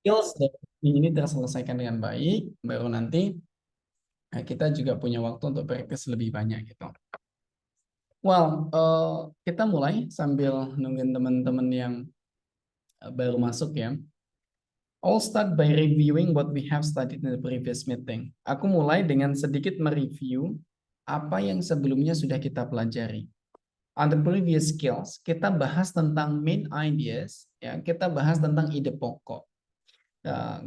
skills dari ini terselesaikan dengan baik, baru nanti kita juga punya waktu untuk praktis lebih banyak gitu. Well, kita mulai sambil nungguin teman-teman yang baru masuk ya. I'll start by reviewing what we have studied in the previous meeting. Aku mulai dengan sedikit mereview apa yang sebelumnya sudah kita pelajari. On the previous skills, kita bahas tentang main ideas, ya, kita bahas tentang ide pokok.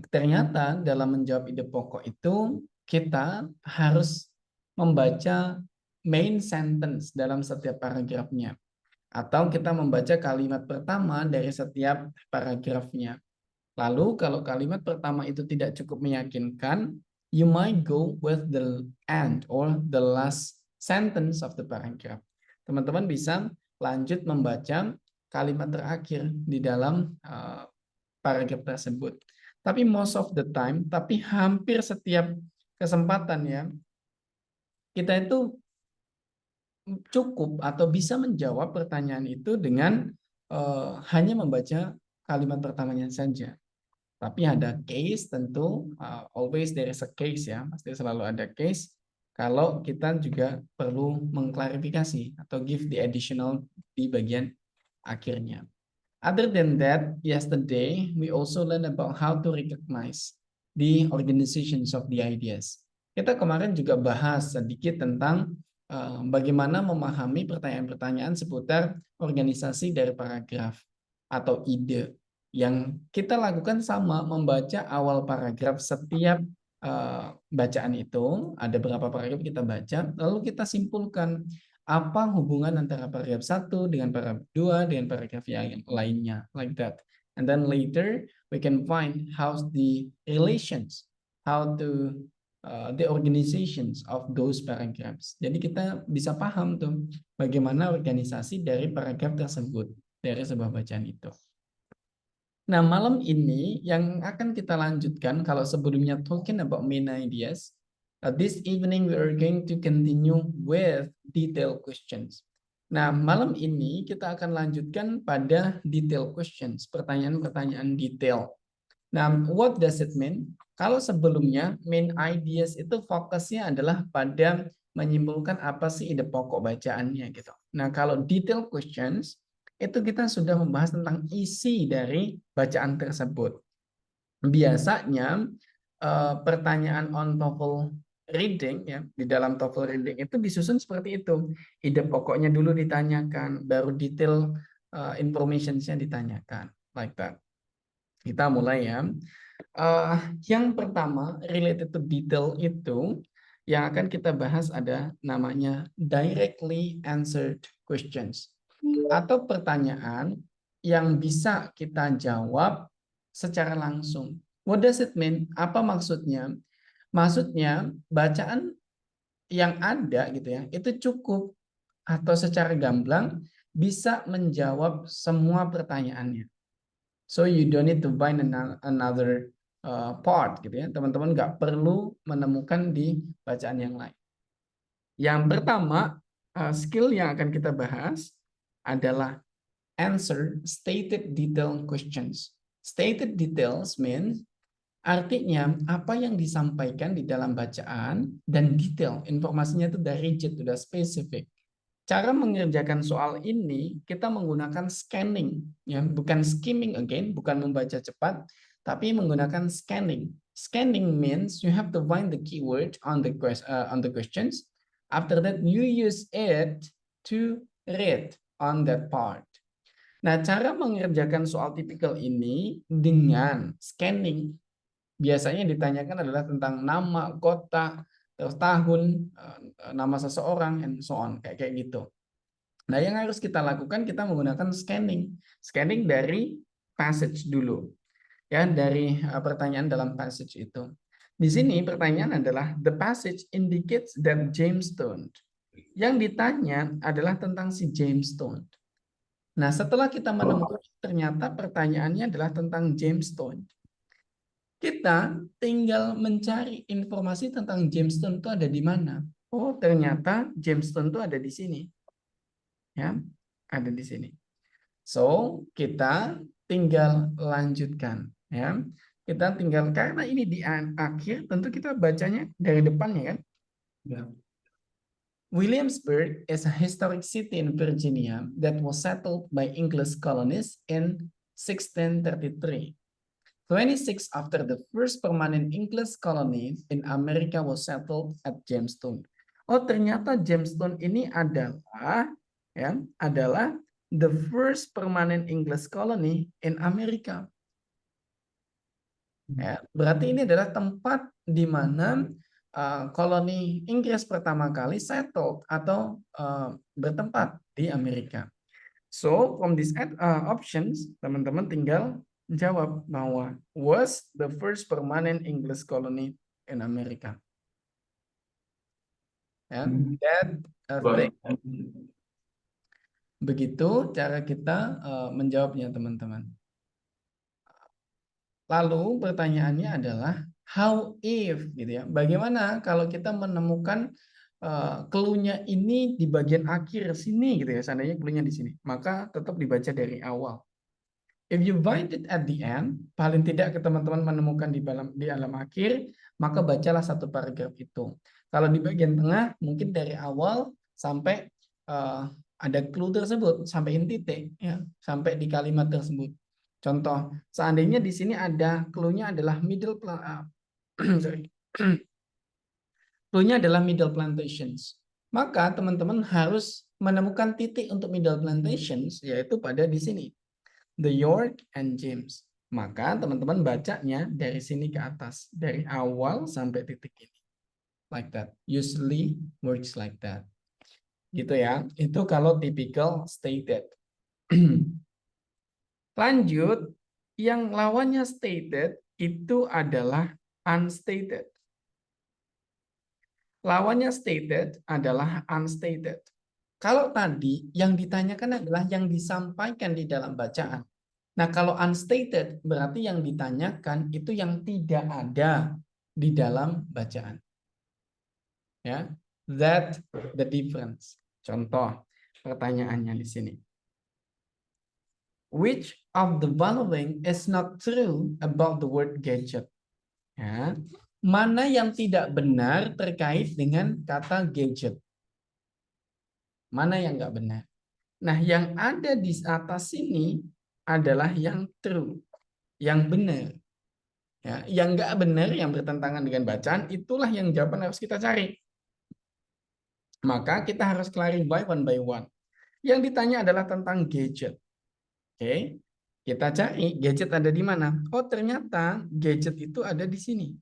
Ternyata dalam menjawab ide pokok itu kita harus membaca main sentence dalam setiap paragrafnya, atau kita membaca kalimat pertama dari setiap paragrafnya. Lalu kalau kalimat pertama itu tidak cukup meyakinkan, you might go with the end or the last sentence of the paragraph. Teman-teman bisa lanjut membaca kalimat terakhir di dalam paragraf tersebut. Tapi most of the time, tapi hampir setiap kesempatan ya, kita itu cukup atau bisa menjawab pertanyaan itu dengan hanya membaca kalimat pertamanya saja. Tapi ada case tentu, always there is a case ya, pasti selalu ada case. Kalau kita juga perlu mengklarifikasi atau give the additional di bagian akhirnya. Other than that, yesterday we also learn about how to recognize the organizations of the ideas. Kita kemarin juga bahas sedikit tentang bagaimana memahami pertanyaan-pertanyaan seputar organisasi dari paragraf atau ide. Yang kita lakukan sama, membaca awal paragraf setiap bacaan itu, ada berapa paragraf kita baca, lalu kita simpulkan apa hubungan antara paragraf 1 dengan paragraf 2 dengan paragraf yang lainnya, like that. And then later we can find how the relations, how to the organizations of those paragraphs. Jadi kita bisa paham tuh bagaimana organisasi dari paragraf tersebut dari sebuah bacaan itu. Nah, malam ini yang akan kita lanjutkan, kalau sebelumnya talking about main ideas, this evening we are going to continue with detailed questions. Nah, malam ini kita akan lanjutkan pada detailed questions, pertanyaan-pertanyaan detail. Nah, what does it mean? Kalau sebelumnya main ideas itu fokusnya adalah pada menyimpulkan apa sih ide pokok bacaannya gitu. Nah, kalau detailed questions itu kita sudah membahas tentang isi dari bacaan tersebut. Biasanya pertanyaan on TOEFL reading ya, di dalam TOEFL reading itu disusun seperti itu. Ide pokoknya dulu ditanyakan, baru detail information-nya ditanyakan, like that. Kita mulai ya. Yang pertama related to detail itu yang akan kita bahas ada namanya directly answered questions, atau pertanyaan yang bisa kita jawab secara langsung. What does it mean? Apa maksudnya? Maksudnya bacaan yang ada gitu ya, itu cukup atau secara gamblang bisa menjawab semua pertanyaannya. So you don't need to find another part gitu ya. Teman-teman nggak perlu menemukan di bacaan yang lain. Yang pertama, skill yang akan kita bahas adalah answer stated detail questions. Stated details means artinya apa yang disampaikan di dalam bacaan dan detail. Informasinya itu dari rigid, sudah spesifik. Cara mengerjakan soal ini kita menggunakan scanning, ya, bukan skimming again, bukan membaca cepat, tapi menggunakan scanning. Scanning means you have to find the keyword on the questions. After that, you use it to read on that part. Nah, cara mengerjakan soal tipikal ini dengan scanning. Biasanya ditanyakan adalah tentang nama, kota, terus tahun, nama seseorang, and so on, kayak gitu. Nah, yang harus kita lakukan, kita menggunakan scanning. Scanning dari passage dulu. Ya, dari pertanyaan dalam passage itu. Di sini pertanyaan adalah, the passage indicates that James stoned. Yang ditanya adalah tentang si James stoned. Nah, setelah kita menemukan ternyata pertanyaannya adalah tentang James stoned. Kita tinggal mencari informasi tentang James stoned itu ada di mana. Oh, ternyata James stoned itu ada di sini. Ya, ada di sini. So, kita tinggal lanjutkan ya. kita tinggal, karena ini di akhir, tentu kita bacanya dari depannya kan. Ya. Williamsburg is a historic city in Virginia that was settled by English colonists in 1633. 26 after the first permanent English colony in America was settled at Jamestown. Oh, ternyata Jamestown ini adalah the first permanent English colony in America. Ya, berarti ini adalah tempat di mana koloni Inggris pertama kali settled atau bertempat di Amerika. So from these options, teman-teman tinggal jawab bahwa was the first permanent English colony in America. Ya, that thing. Begitu cara kita menjawabnya, teman-teman. Lalu pertanyaannya adalah how if gitu ya. Bagaimana kalau kita menemukan clue-nya ini di bagian akhir sini gitu ya. Seandainya clue-nya di sini, maka tetap dibaca dari awal. If you find it at the end, paling tidak ke teman-teman menemukan di alam akhir, maka bacalah satu paragraf itu. Kalau di bagian tengah, mungkin dari awal sampai ada clue tersebut, sampai titik ya, sampai di kalimat tersebut. Contoh, seandainya di sini ada clue-nya adalah clue-nya adalah middle plantations. Maka teman-teman harus menemukan titik untuk middle plantations, yaitu pada di sini. The York and James. Maka teman-teman bacanya dari sini ke atas, dari awal sampai titik ini. Like that. Usually works like that. Gitu ya. Itu kalau typical stated. Lanjut, yang lawannya stated itu adalah unstated. Lawannya stated adalah unstated. Kalau tadi yang ditanyakan adalah yang disampaikan di dalam bacaan. Nah, kalau unstated berarti yang ditanyakan itu yang tidak ada di dalam bacaan. Ya, that the difference. Contoh pertanyaannya di sini. Which of the following is not true about the word gadget? Ya, mana yang tidak benar terkait dengan kata gadget? Mana yang nggak benar? Nah, yang ada di atas sini adalah yang true, yang benar. Ya, yang nggak benar, yang bertentangan dengan bacaan, itulah yang jawaban harus kita cari. Maka kita harus clarify one by one. Yang ditanya adalah tentang gadget. Oke, kita cari gadget ada di mana. Oh, ternyata gadget itu ada di sini.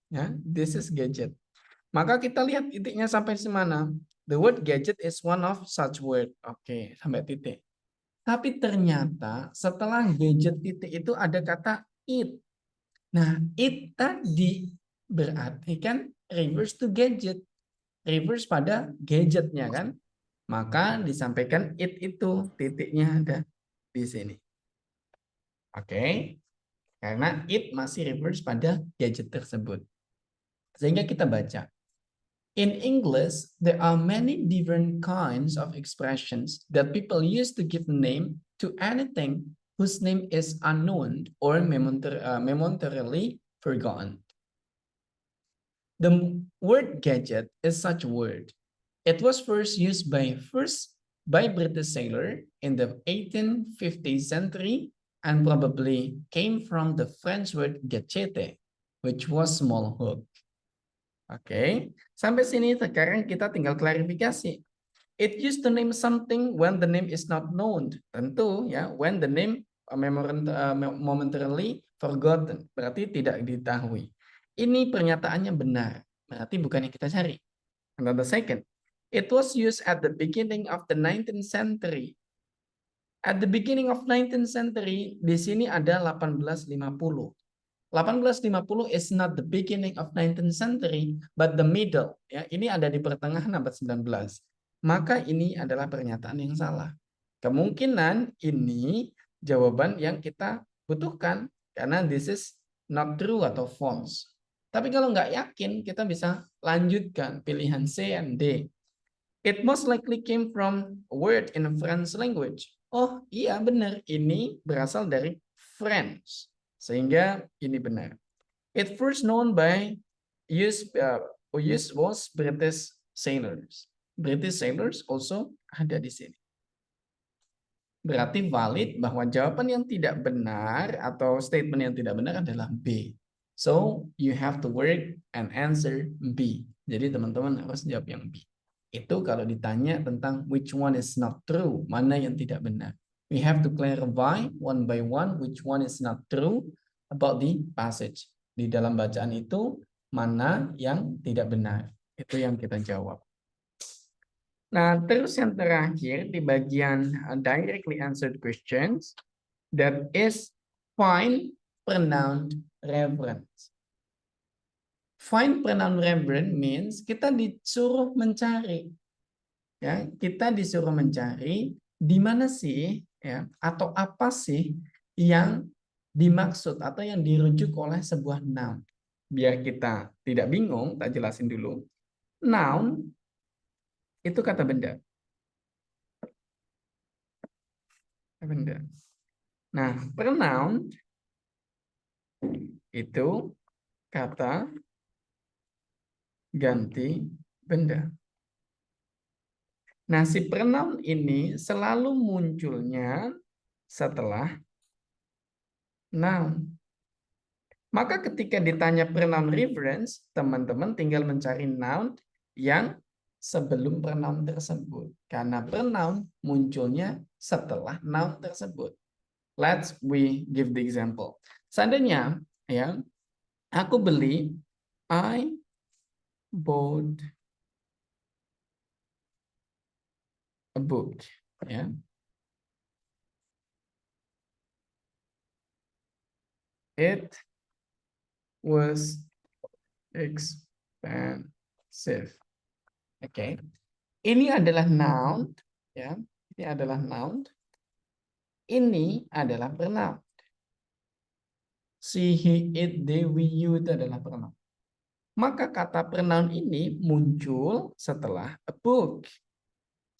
Ya, this is gadget. Maka kita lihat titiknya sampai di mana. The word gadget is one of such word. Oke, sampai titik. Tapi ternyata setelah gadget titik itu ada kata it. Nah, it tadi berarti kan reverse to gadget. Reverse pada gadgetnya kan. Maka disampaikan it itu titiknya ada di sini. Oke. Karena it masih reverse pada gadget tersebut. Sehingga kita baca. In English, there are many different kinds of expressions that people use to give name to anything whose name is unknown or momentarily forgotten. The word gadget is such a word. It was first used by British sailor in the 1850th century and probably came from the French word gâchette, which was small hook. Oke, sampai sini sekarang kita tinggal klarifikasi. It used to name something when the name is not known. Tentu ya, when the name momentarily forgotten, berarti tidak diketahui. Ini pernyataannya benar, berarti bukan yang kita cari. Another second, it was used at the beginning of the 19th century. At the beginning of 19th century, di sini ada 1850. 1850 is not the beginning of 19th century, but the middle. Ya, ini ada di pertengahan abad 19. Maka ini adalah pernyataan yang salah. Kemungkinan ini jawaban yang kita butuhkan, karena this is not true atau false. Tapi kalau nggak yakin, kita bisa lanjutkan pilihan C and D. It most likely came from a word in a French language. Oh iya benar, ini berasal dari French. Sehingga ini benar. It first known by was British sailors. British sailors also ada di sini. Berarti valid bahwa jawaban yang tidak benar atau statement yang tidak benar adalah B. So, you have to work and answer B. Jadi teman-teman harus jawab yang B. Itu kalau ditanya tentang which one is not true, mana yang tidak benar. We have to clarify one by one which one is not true about the passage. Di dalam bacaan itu, mana yang tidak benar. Itu yang kita jawab. Nah, terus yang terakhir di bagian directly answered questions, that is find pronoun reference. Find pronoun reference means kita disuruh mencari, ya, kita disuruh mencari di mana sih, ya, atau apa sih yang dimaksud atau yang dirujuk oleh sebuah noun. Biar kita tidak bingung, tak jelasin dulu. Noun itu kata benda. Benda. Nah, pronoun itu kata ganti benda. Nah, si pronoun ini selalu munculnya setelah noun. Maka ketika ditanya pronoun reference, teman-teman tinggal mencari noun yang sebelum pronoun tersebut. Karena pronoun munculnya setelah noun tersebut. Let's give the example. Seandainya, ya, aku beli, I bought a book, ya. It was expensive. Oke. Ini adalah noun, ya. Ini adalah noun. Ini adalah pronoun. She, he, it, they, we, you itu adalah pronoun. Maka kata pronoun ini muncul setelah a book.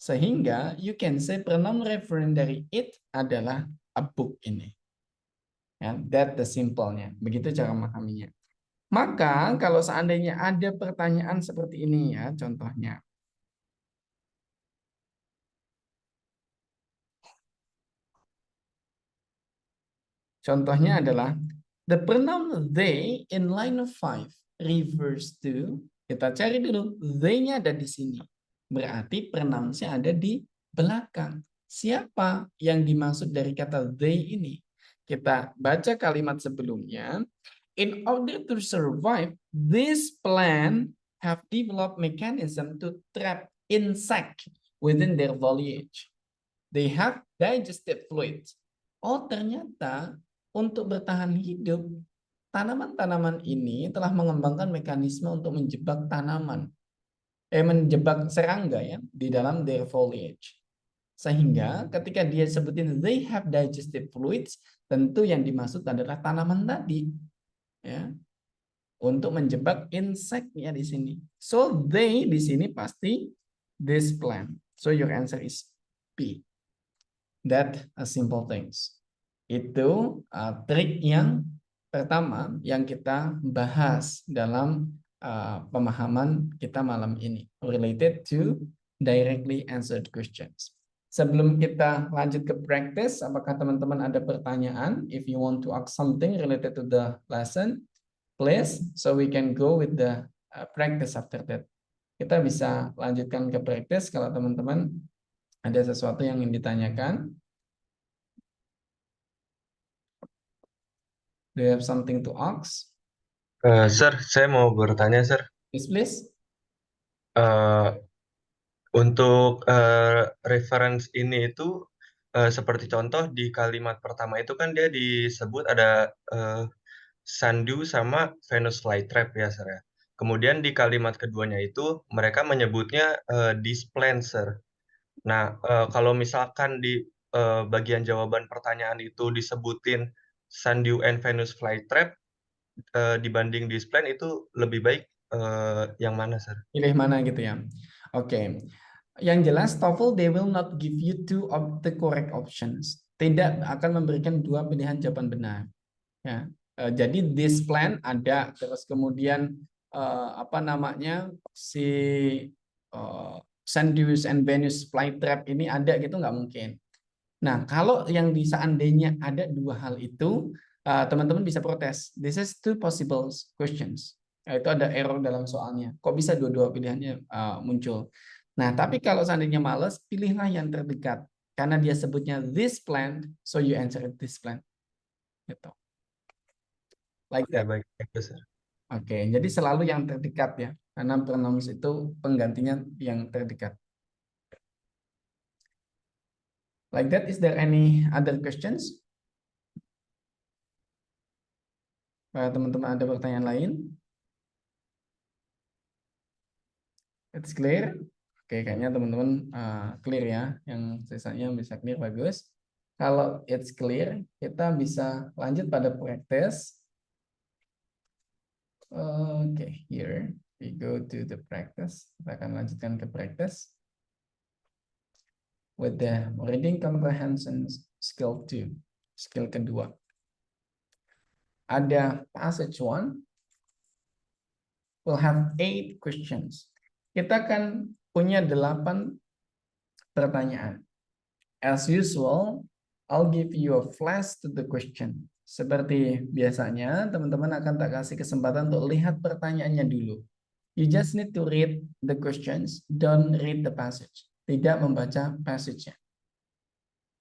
Sehingga you can say pronoun reference dari it adalah a book ini. Ya, that the simple-nya. Begitu cara memahaminya. Maka kalau seandainya ada pertanyaan seperti ini, ya, contohnya. Contohnya adalah the pronoun they in line of 5 refers to, kita cari dulu, they-nya ada di sini. Berarti pronoun-nya ada di belakang. Siapa yang dimaksud dari kata they ini? Kita baca kalimat sebelumnya. In order to survive, this plant have developed mechanism to trap insect within their foliage. They have digestive fluids. Oh, ternyata untuk bertahan hidup, tanaman-tanaman ini telah mengembangkan mekanisme untuk menjebak menjebak serangga, ya, di dalam their foliage. Sehingga ketika dia sebutin they have digestive fluids, tentu yang dimaksud adalah tanaman tadi, ya, untuk menjebak inseknya di sini. So they di sini pasti this plant. So your answer is B. That a simple things. Itu trik yang pertama yang kita bahas dalam pemahaman kita malam ini, related to directly answered questions. Sebelum kita lanjut ke practice, apakah teman-teman ada pertanyaan? If you want to ask something related to the lesson, please, so we can go with the practice after that. Kita bisa lanjutkan ke practice kalau teman-teman ada sesuatu yang ingin ditanyakan. Do you have something to ask? Sir, saya mau bertanya, Sir. Yes, please. Untuk reference ini itu seperti contoh di kalimat pertama itu kan dia disebut ada Sandu sama Venus flytrap ya, Sir, ya. Kemudian di kalimat keduanya itu mereka menyebutnya dispenser. Nah, kalau misalkan di bagian jawaban pertanyaan itu disebutin Sandu and Venus flytrap dibanding display itu lebih baik yang mana, Sir? Pilih mana gitu ya. Oke. Yang jelas TOEFL they will not give you two of the correct options. Tidak akan memberikan dua pilihan jawaban benar. Ya. Jadi this plan ada, terus kemudian apa namanya si Sandius and Venus flytrap ini ada gitu nggak mungkin. Nah, kalau yang seandainya ada dua hal itu, teman-teman bisa protes. This is two possible questions. Itu ada error dalam soalnya. Kok bisa dua-dua pilihannya muncul? Nah, tapi kalau seandainya males, pilihlah yang terdekat. Karena dia sebutnya this plan, so you answer it this plan. Gitu. Like Ya, that. baik, Profesor. Oke, jadi selalu yang terdekat ya. Karena pronouns itu penggantinya yang terdekat. Like that, is there any other questions? Teman-teman ada pertanyaan lain? It's clear? Oke, kayaknya teman-teman clear ya. Yang sisanya bisa clear, bagus. Kalau it's clear, kita bisa lanjut pada practice. Oke, here we go to the practice. Kita akan lanjutkan ke practice with the reading comprehension skill 2. Skill kedua. Ada passage 1 will have 8 questions. Kita akan punya 8 pertanyaan. As usual, I'll give you a flash to the question. Seperti biasanya, teman-teman akan tak kasih kesempatan untuk lihat pertanyaannya dulu. You just need to read the questions, don't read the passage. Tidak membaca passage-nya.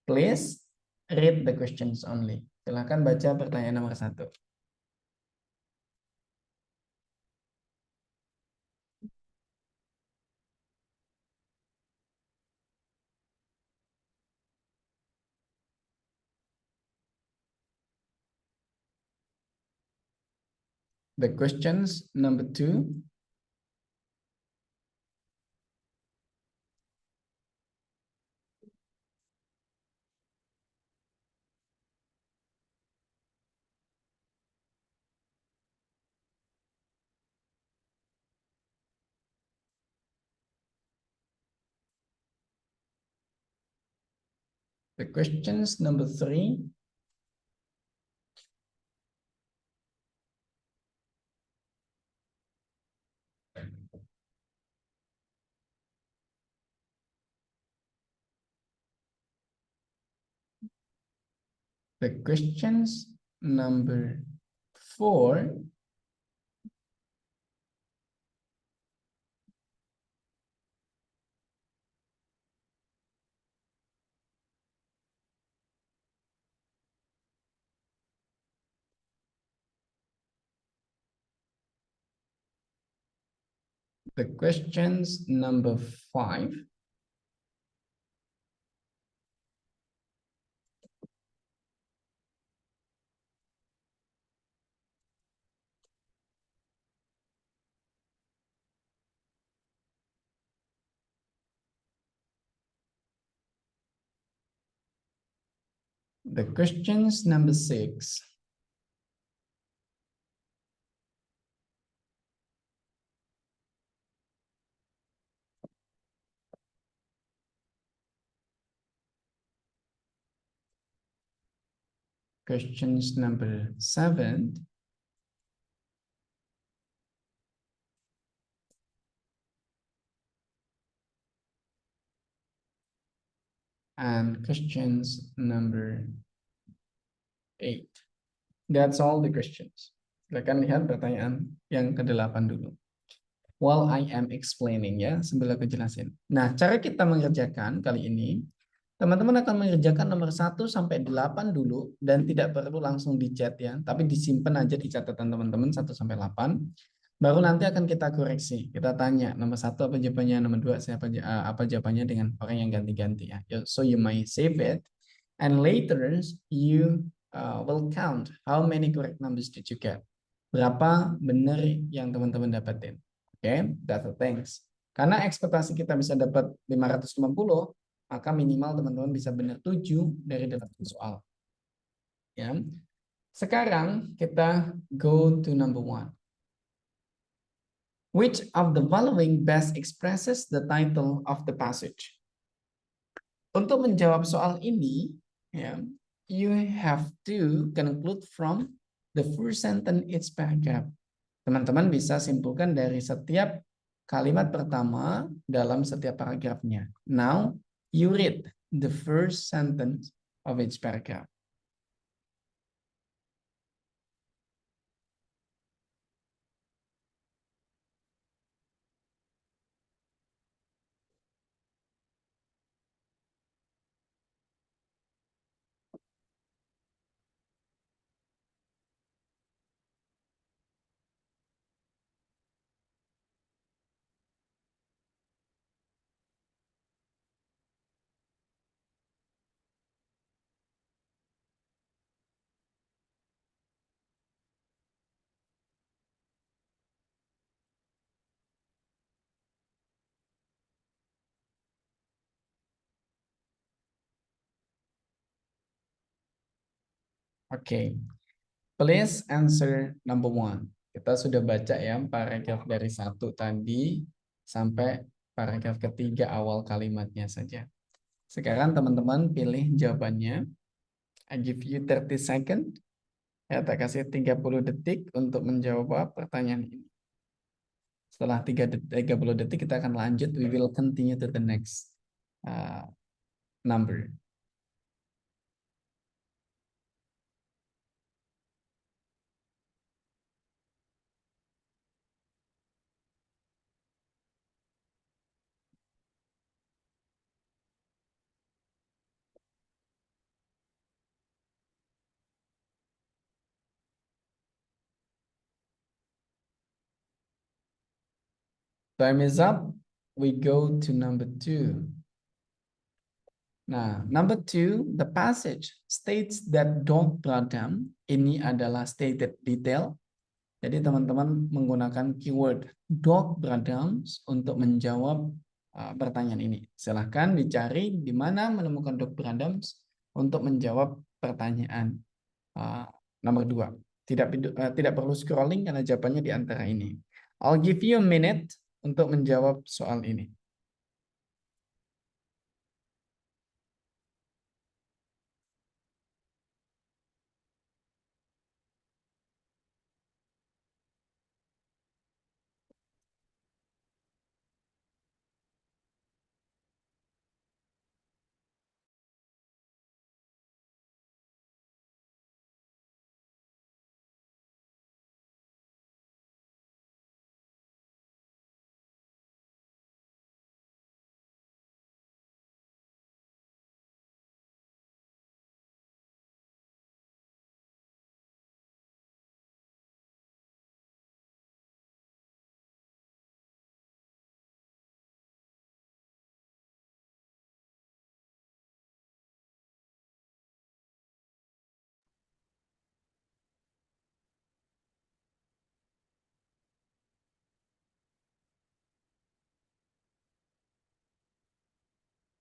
Please read the questions only. Silahkan baca pertanyaan nomor 1. The questions number 2. The questions number 3. The questions number 4. The questions number 5. The questions number 6. Questions number 7. And questions number 8. That's all the questions. Silakan lihat pertanyaan yang ke-8 dulu. While I am explaining ya, sambil aku jelasin. Nah, cara kita mengerjakan kali ini, teman-teman akan mengerjakan nomor 1 sampai 8 dulu dan tidak perlu langsung di chat ya, tapi disimpan aja di catatan teman-teman 1 sampai 8. Baru nanti akan kita koreksi. Kita tanya nomor 1 apa jawabannya, nomor 2 apa jawabannya dengan orang yang ganti-ganti ya. So you might save it and later you will count how many correct numbers did you get. Berapa benar yang teman-teman dapetin. Oke, that's the things. Karena ekspektasi kita bisa dapat 550, maka minimal teman-teman bisa benar 7 dari 8 soal. Ya. Sekarang kita go to number 1. Which of the following best expresses the title of the passage? Untuk menjawab soal ini, ya, you have to conclude from the first sentence each paragraph. Teman-teman bisa simpulkan dari setiap kalimat pertama dalam setiap paragrafnya. Now, you read the first sentence of each paragraph. Oke, please answer number one. Kita sudah baca ya paragraf dari satu tadi sampai paragraf ketiga awal kalimatnya saja. Sekarang teman-teman pilih jawabannya. I give you 30 second. Ya, tak kasih 30 detik untuk menjawab pertanyaan ini. Setelah 30 detik kita akan lanjut. We will continue to the next number. Time is up. We go to number two. Nah, number two, the passage states that dog Pradam ini adalah stated detail. Jadi teman-teman menggunakan keyword dog Pradams untuk menjawab pertanyaan ini. Silahkan dicari di mana menemukan dog Pradams untuk menjawab pertanyaan nomor dua. Tidak perlu scrolling karena jawabannya di antara ini. I'll give you a minute untuk menjawab soal ini.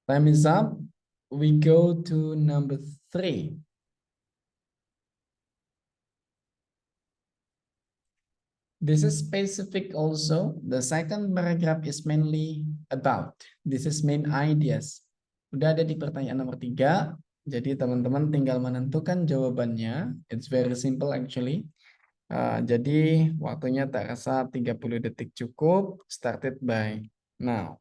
Time is up. We go to number three. This is specific also. The second paragraph is mainly about. This is main ideas. Udah ada di pertanyaan nomor 3. Jadi teman-teman tinggal menentukan jawabannya. It's very simple actually. Jadi waktunya tak rasa 30 detik cukup. Started by now.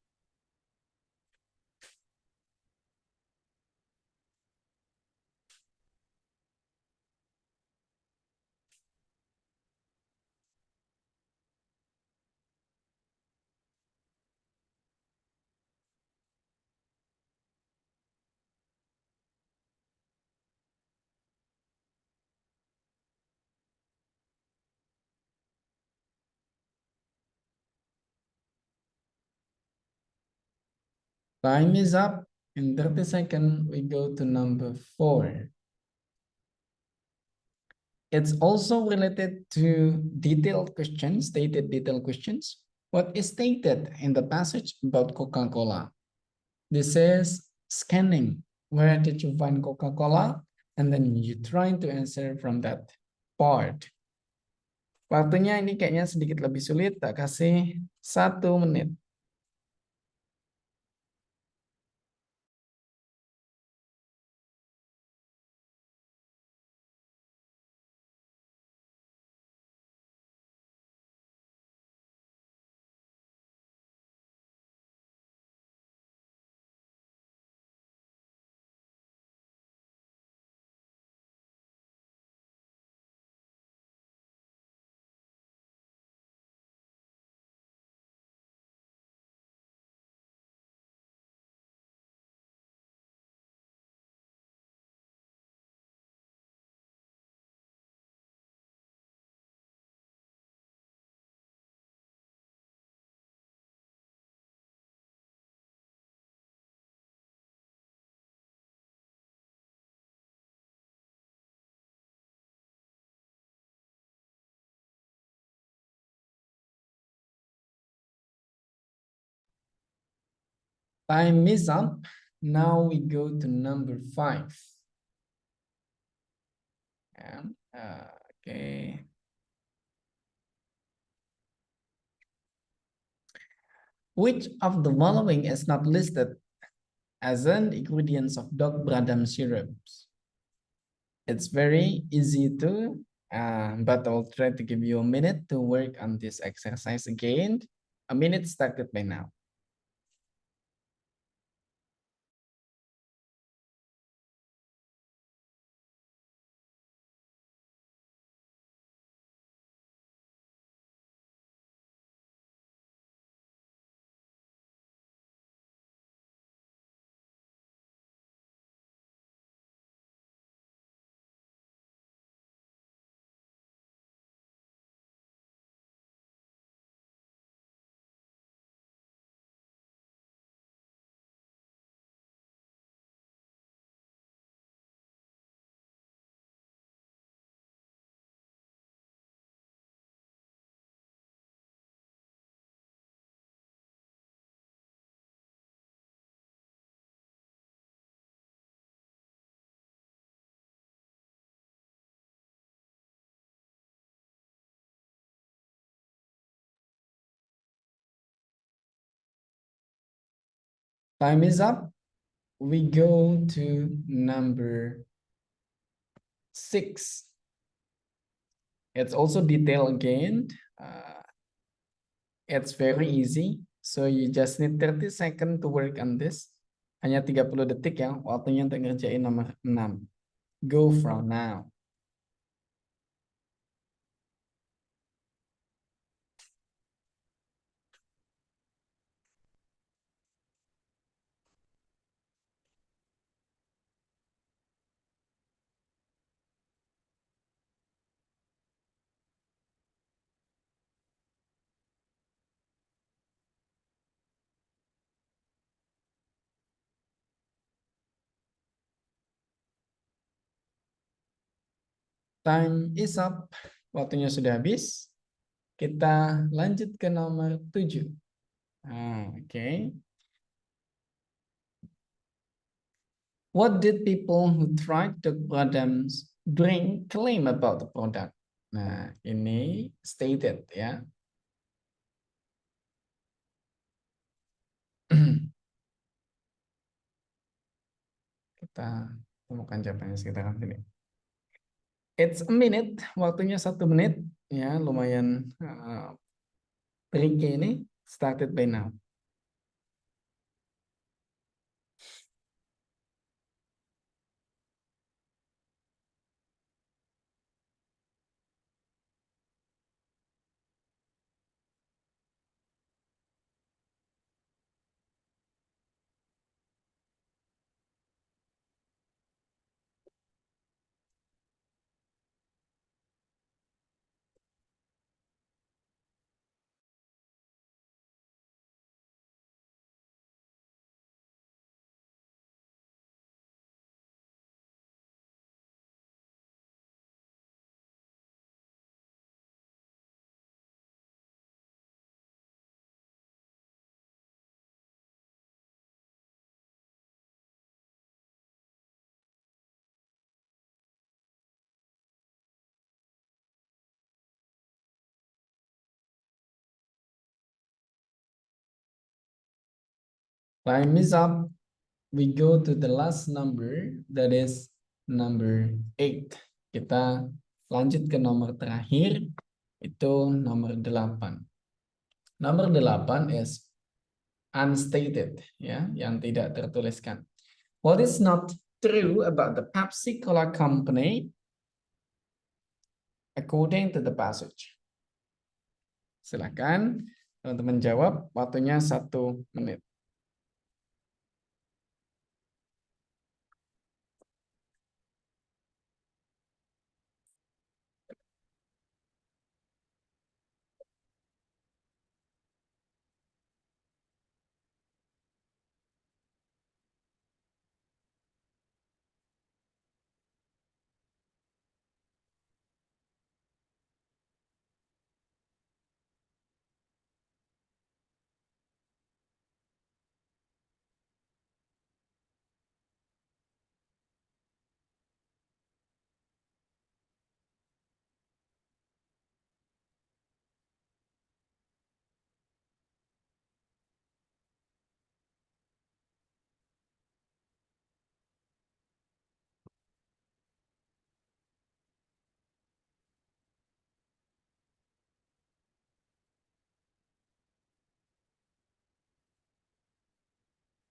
Time is up. In 30 seconds, we go to number 4. It's also related to detailed questions, stated detailed questions. What is stated in the passage about Coca-Cola? This is scanning. Where did you find Coca-Cola? And then you trying to answer from that part. Waktunya ini kayaknya sedikit lebih sulit, tak kasih 1 menit. Time is up. Now we go to number 5. And, okay. Which of the following is not listed as an ingredients of dog Bradham syrups? It's very easy to, but I'll try to give you a minute to work on this exercise again. A minute started by now. Time is up. We go to number 6. It's also detailed again. It's very easy. So you just need 30 seconds to work on this. Hanya 30 detik ya waktunya untuk ngerjain nomor 6. Go from now. Time is up. Waktunya sudah habis. Kita lanjut ke nomor 7. Okay. What did people who tried the Bradham's drink claim about the product? Nah, ini stated ya. Kita temukan jawabannya sekitar sini. It's a minute, waktunya 1 menit. Ya, lumayan tricky ini. Started by now. Time is up. We go to the last number, that is number 8. Kita lanjut ke nomor terakhir, itu nomor 8. Nomor 8 is unstated, ya, yang tidak tertuliskan. What is not true about the Pepsi Cola Company according to the passage? Silakan teman-teman jawab, waktunya 1 menit.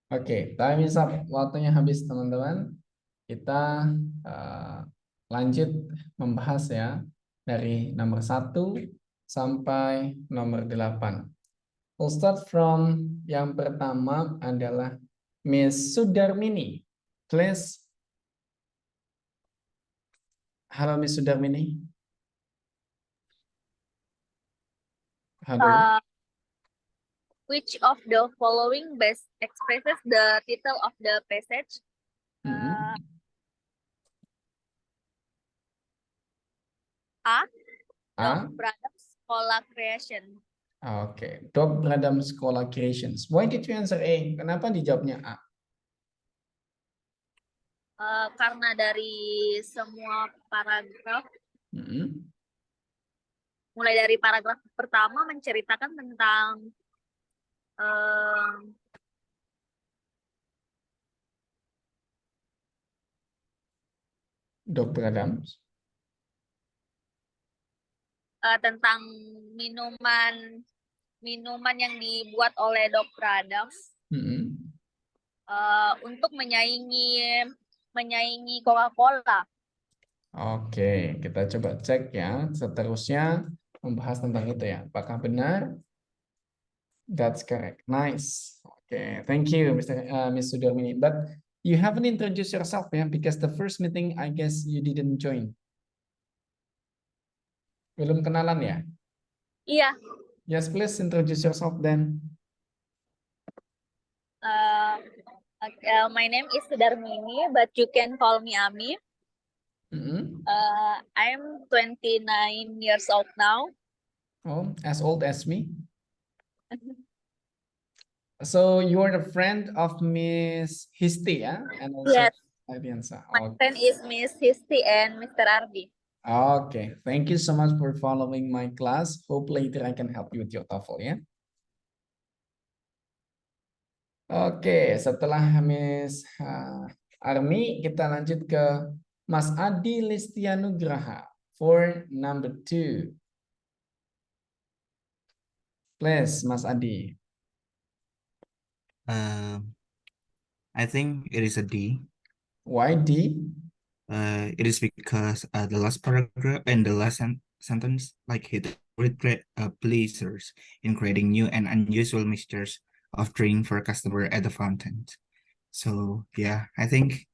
Oke, time is up. Waktunya habis, teman-teman. Kita lanjut membahas ya dari nomor 1 sampai nomor 8. We'll start from yang pertama adalah Miss Sudarmini. Please. Halo Miss Sudarmini. Halo. Uh, which of the following best expresses the title of the passage? Mm-mm. A. A. Dog Brothers Scholar Creation. Oke, Dog Bradam Sekolah Creations. Why did you answer A? Kenapa dijawabnya A? Karena dari semua paragraf, Mm-mm. mulai dari paragraf pertama menceritakan tentang Dog Bradams. tentang minuman yang dibuat oleh Dog Brothers Mm-mm. untuk menyaingi Coca-Cola. Oke, kita coba cek ya. Seterusnya membahas tentang itu ya. Apakah benar? That's correct. Nice. Oke, thank you, Miss Sudarmini. But you haven't introduced yourself ya, because the first meeting I guess you didn't join. Belum kenalan ya? Iya. Yes, please introduce yourself then. My name is Sudarmini, but you can call me Ami. Mm-hmm. I'm 29 years old now. Oh, as old as me. So you are the friend of Miss Histi, yeah? And also Yes, Ardiansa. my friend is Miss Histi and Mr. Ardi. Okay, thank you so much for following my class. Hope later I can help you with your TOEFL, ya. Oke, setelah Miss Armi, kita lanjut ke Mas Adi Listianugraha for number 2. Please, Mas Adi. I think it is a D. Why D? It is because the last paragraph and the last sentence like hit great pleasures in creating new and unusual mixtures of drink for a customer at the fountain. So yeah, I think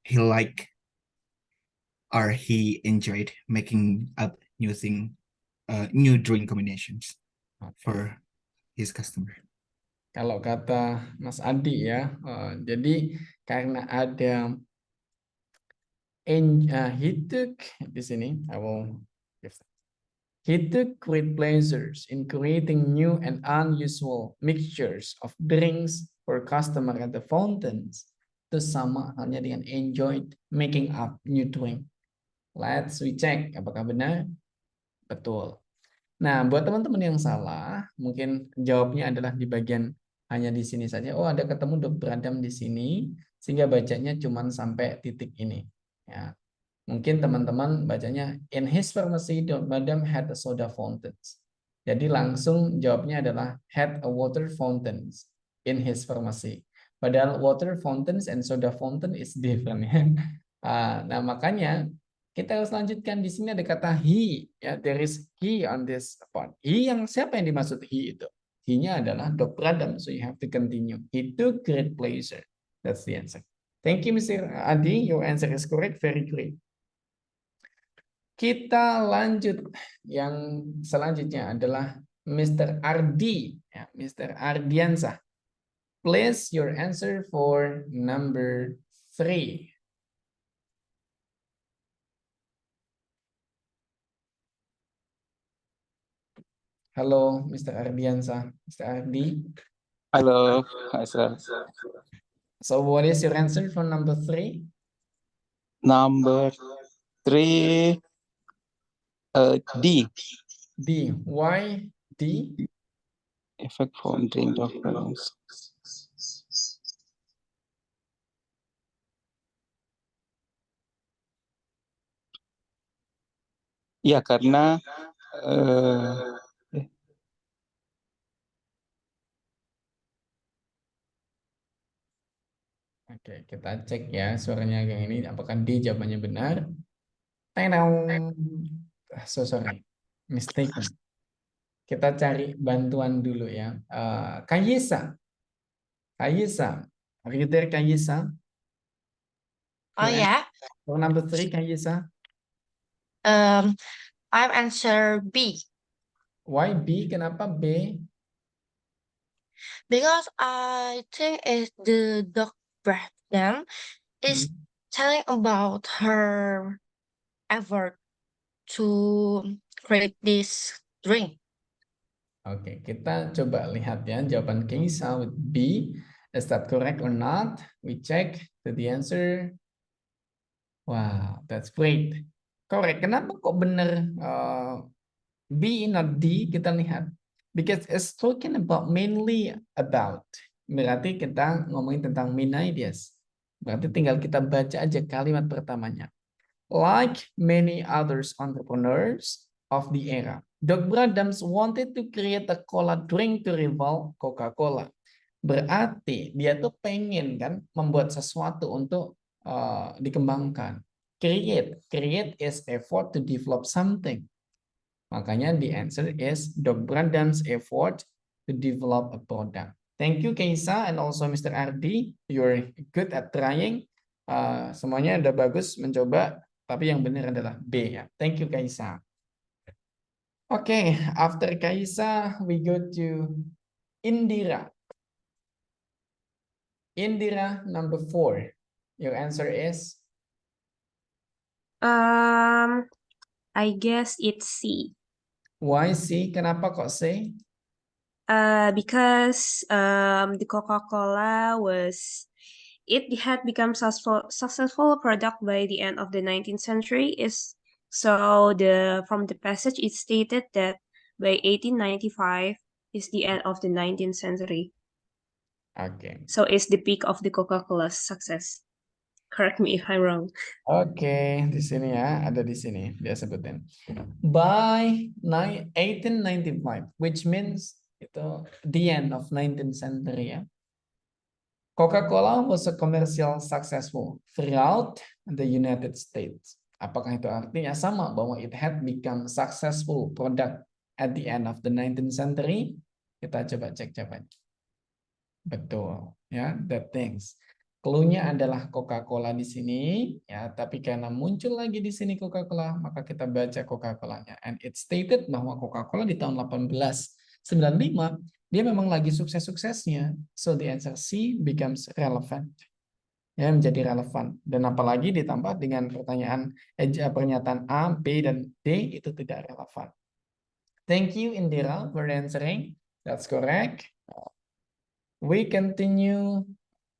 he liked or he enjoyed making up new drink combinations for his customer. Kalau kata Mas Adi ya, jadi karena ada he took di sini, I will give that. He took great pleasures in creating new and unusual mixtures of drinks for customer at the fountains. Itu sama halnya dengan enjoyed making up new drink. Let's check apakah benar. Betul. Nah, buat teman-teman yang salah, mungkin jawabnya adalah di bagian hanya di sini saja. Oh, ada ketemu Dr. Adam di sini, sehingga bacanya cuma sampai titik ini. Ya. Mungkin teman-teman bacanya, in his pharmacy, Dr. Adam had a soda fountains. Jadi langsung jawabnya adalah had a water fountains in his pharmacy. Padahal water fountains and soda fountain is different ya. Nah, makanya kita harus lanjutkan. Di sini ada kata he, ya, there is he on this part. He yang siapa yang dimaksud he itu? He-nya adalah Dr. Adam, so you have to continue. He took great pleasure. That's the answer. Thank you, Mr. Adi. Your answer is correct. Very great. Kita lanjut. Yang selanjutnya adalah Mr. Ardi, ya, Mr. Ardiansah. Please your answer for number 3. Halo, Mr. Ardiansah. Mr. Ardi. Hello, hi sir. So what is your answer for number 3? Number 3, D. D. Why D? Effect from drink documents. Ya, karena Oke, kita cek ya suaranya yang ini apakah D jawabannya benar. Tenang. So sorry, mistaken. Kita cari bantuan dulu ya. Kayisa, are you there, Kayisa? Oh yeah. For number 3, Kayisa. I'm answer B Why B? Kenapa B? because I think it's the dog Brandon is Hmm. telling about her effort to create this drink. Oke, kita coba lihat ya jawaban Kayisa with B. Is that correct or not? We check to the answer. Wow, that's great. Correct. Kenapa kok benar B not D? Kita lihat. Because it's talking about mainly about. Berarti kita ngomongin tentang main ideas. Berarti tinggal kita baca aja kalimat pertamanya. Like many others entrepreneurs of the era, Doc Bradams wanted to create a cola drink to rival Coca-Cola. Berarti dia tuh pengen kan membuat sesuatu untuk dikembangkan. Create is effort to develop something. Makanya the answer is Doc Bradams effort to develop a product. Thank you Keisa and also Mr. Ardi. You're good at trying. Semuanya udah bagus mencoba, tapi yang benar adalah B ya. Thank you Kaisa. Okay, after Kaisa, we go to Indira. Indira, number 4. Your answer is? I guess it's C. Why C? Kenapa kok C? Because the Coca-Cola it had become successful product by the end of the 19th century. From the passage it stated that by 1895 is the end of the 19th century. Okay. So it's the peak of the Coca-Cola's success. Correct me if I'm wrong. Oke, di sini ya, ada di sini dia sebutin. By 1895, which means itu the end of 19th century ya. Coca-Cola was a commercial successful throughout the United States. Apakah itu artinya sama bahwa it had become successful product at the end of the 19th century? Kita coba cek jawabannya. Betul, ya, that things. Clue-nya adalah Coca-Cola di sini, ya. Tapi karena muncul lagi di sini Coca-Cola, maka kita baca Coca-Colanya. And it stated bahwa Coca-Cola di tahun 1895 dia memang lagi sukses-suksesnya. So the answer C becomes relevant. Ya, menjadi relevan. Dan apalagi ditambah dengan pernyataan A, B, dan D itu tidak relevan. Thank you Indira for answering. That's correct. We continue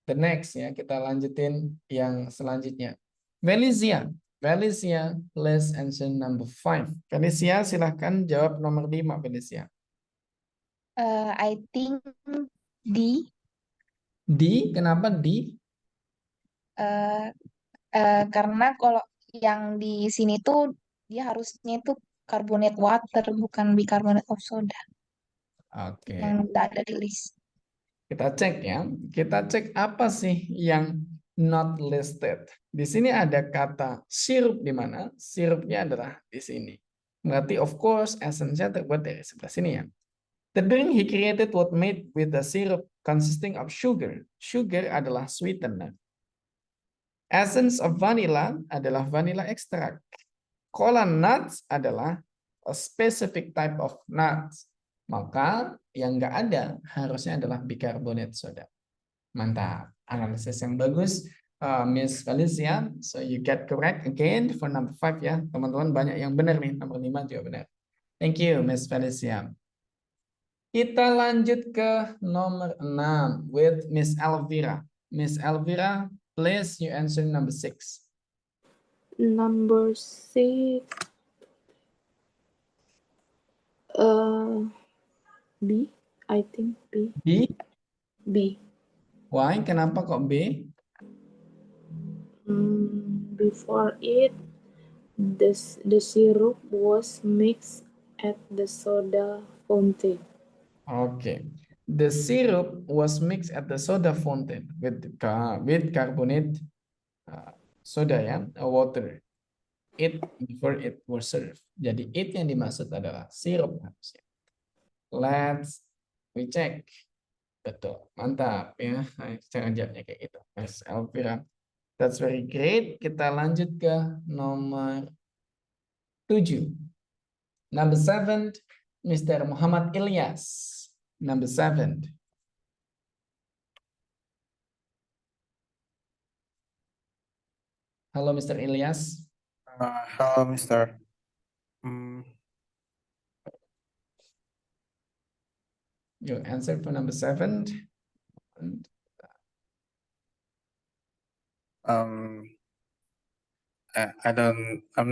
the next ya. Kita lanjutin yang selanjutnya. Felicia, please answer number 5. Felicia, silahkan jawab nomor 5, Felicia. I think D. D, kenapa D? Karena kalau yang di sini tuh dia harusnya itu carbonate water bukan bicarbonate of soda Oke. yang udah ada di list. Kita cek ya. Kita cek apa sih yang not listed. Di sini ada kata sirup di mana? Sirupnya adalah di sini. Berarti of course essence-nya terbuat dari sebelah sini ya. The drink he created was made with a syrup consisting of sugar. Sugar adalah sweetener. Essence of vanilla adalah vanilla extract. Cola nuts adalah a specific type of nuts. Maka yang nggak ada harusnya adalah bicarbonate soda. Mantap, analisis yang bagus, Miss Felicia. So you get correct again for number 5 ya. Teman-teman banyak yang benar nih, nomor 5 juga benar. Thank you, Miss Felicia. Kita lanjut ke nomor 6 with Miss Elvira. Miss Elvira, please you answer number 6. Number 6. B, I think B. B? B. Why? Kenapa kok B? Before it, the syrup was mixed at the soda fountain. Oke. The syrup was mixed at the soda fountain with carbonate soda ya, water. It before it was served. Jadi it yang dimaksud adalah sirup harusnya. Let's we check. Betul, mantap ya. Cara jawabnya kayak gitu. Mas Elvira. That's very great. Kita lanjut ke nomor 7. Number 7, Mr. Muhammad Ilyas. Number 7. Halo, Mr. Ilyas. Hello, Mr. Your answer for number 7. I'm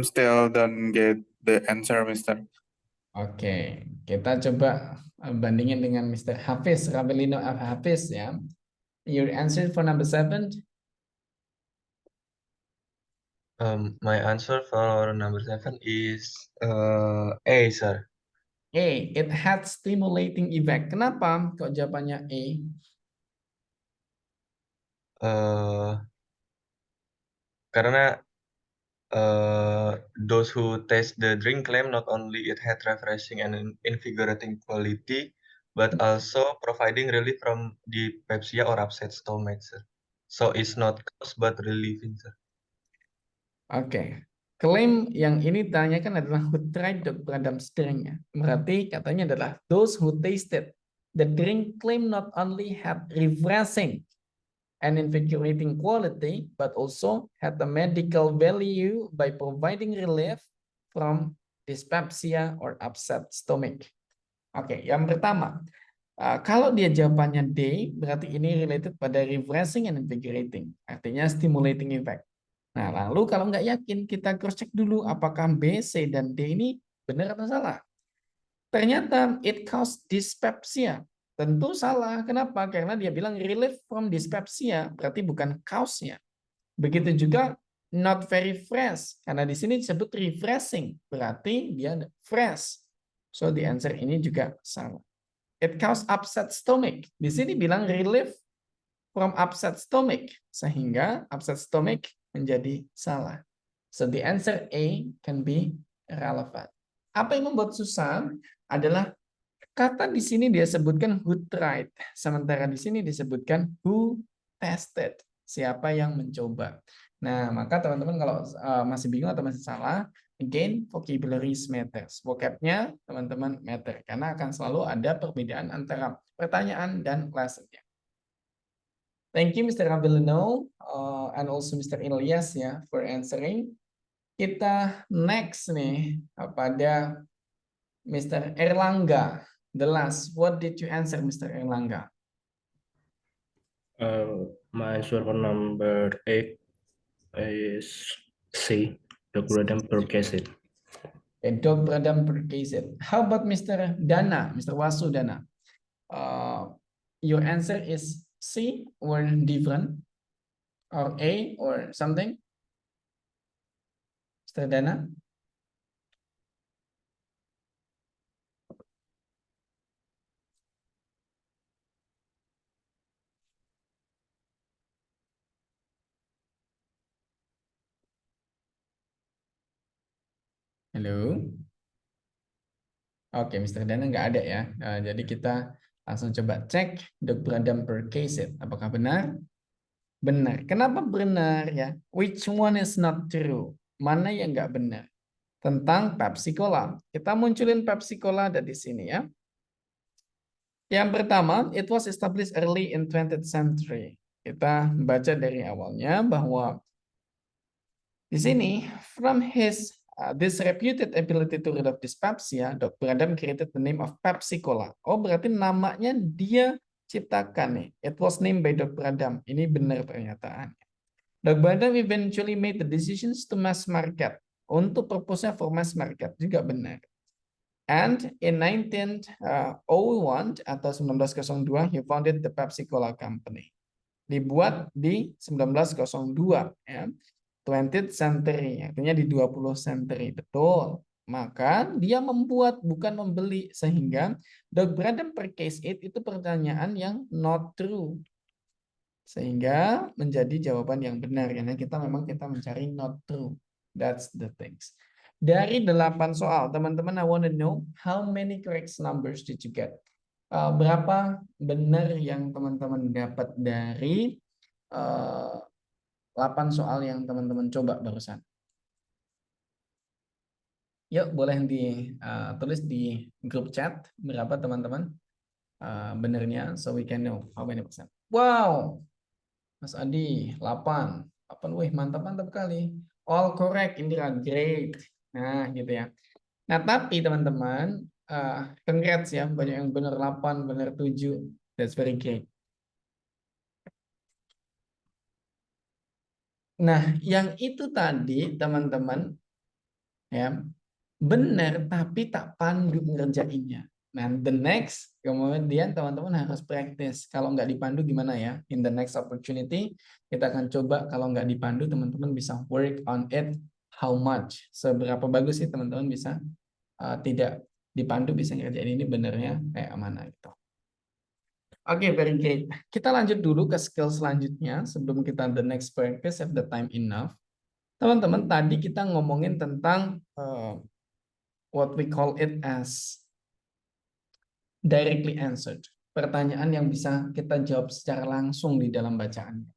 still don't get the answer, Mr. Oke, kita coba bandingin dengan Mr. Hafiz, Rabelino Hafiz ya. Your answer for number 7. My answer for number 7 is A, sir. A, it had stimulating effect. Kenapa kok jawabannya A? Karena those who taste the drink claim not only it had refreshing and invigorating quality, but also providing relief from dyspepsia or upset stomach, sir. So it's not cause but relieving, sir. Oke. Klaim yang ini ditanyakan adalah who tried Dr. Bradham's drink. Berarti katanya adalah those who tasted the drink claim not only had refreshing and invigorating quality, but also had the medical value by providing relief from dyspepsia or upset stomach. Oke, yang pertama, kalau dia jawabannya D, berarti ini related pada refreshing and invigorating, artinya stimulating effect. Nah, lalu kalau nggak yakin, kita cross check dulu apakah B, C, dan D ini benar atau salah. Ternyata it caused dyspepsia. Tentu salah. Kenapa? Karena dia bilang relief from dyspepsia, berarti bukan cause-nya. Begitu juga not very fresh, karena di sini disebut refreshing, berarti dia fresh. So the answer ini juga salah. It caused upset stomach. Di sini bilang relief from upset stomach, sehingga upset stomach menjadi salah. So the answer A can be relevant. Apa yang membuat susah adalah kata di sini dia sebutkan who tried, sementara di sini disebutkan who tested, siapa yang mencoba. Nah, maka teman-teman kalau masih bingung atau masih salah, again vocabulary matters. Vocabnya teman-teman matter karena akan selalu ada perbedaan antara pertanyaan dan lesson-nya. Thank you Mr. Rabelino and also Mr. Ilyas ya for answering. Kita next nih pada Mr. Erlangga. The last, what did you answer Mr. Erlangga? My answer for number 8 is C, Dr. Bradham Percassit. Dr. Bradham Percassit. How about Mr. Dana, Mr. Wasu Dana? Your answer is C or different, or A or something? Mr. Dana? Halo? Oke, Mr. Dana nggak ada ya. Jadi kita langsung coba cek Dr. Bradham Percassit. Apakah benar? Benar. Kenapa benar ya? Which one is not true? Mana yang nggak benar? Tentang Pepsi Cola. Kita munculin Pepsi Cola ada di sini ya. Yang pertama, it was established early in 20th century. Kita baca dari awalnya bahwa di sini from his this reputed ability to relieve dyspepsia, Dr. Bradham created the name of Pepsi Cola. Oh, berarti namanya dia ciptakan nih. It was named by Dr. Bradham. Ini benar pernyataannya. Dr. Bradham eventually made the decisions to mass market. Untuk purpose-nya for mass market juga benar. And in 1901 atau 1902, he founded the Pepsi Cola Company. Dibuat di 1902 ya. 20th century, artinya di 20th century, betul. Maka dia membuat, bukan membeli. Sehingga the Braden purchased it itu pertanyaan yang not true. Sehingga menjadi jawaban yang benar. Karena kita mencari not true. That's the things. Dari 8 soal, teman-teman, I want to know how many correct numbers did you get? Berapa benar yang teman-teman dapat dari 8 soal yang teman-teman coba barusan? Yuk, boleh ditulis di grup chat berapa teman-teman benernya, so we can know how many percent. Wow, Mas Adi 8. Wih, mantap kali. All correct, Indira, great. Nah, gitu ya. Nah, tapi teman-teman, congrats ya, banyak yang benar 8, benar 7. That's very great. Nah, yang itu tadi teman-teman ya, benar tapi tak pandu ngerjainnya. Nah, the next, kemudian teman-teman harus praktis. Kalau nggak dipandu gimana ya? In the next opportunity, kita akan coba kalau nggak dipandu, teman-teman bisa work on it. How much? Seberapa bagus sih teman-teman bisa tidak dipandu, bisa ngerjain ini benernya kayak mana gitu. Oke, very great. Kita lanjut dulu ke skill selanjutnya sebelum kita the next practice if the time enough. Teman-teman, tadi kita ngomongin tentang what we call it as directly answered. Pertanyaan yang bisa kita jawab secara langsung di dalam bacaannya.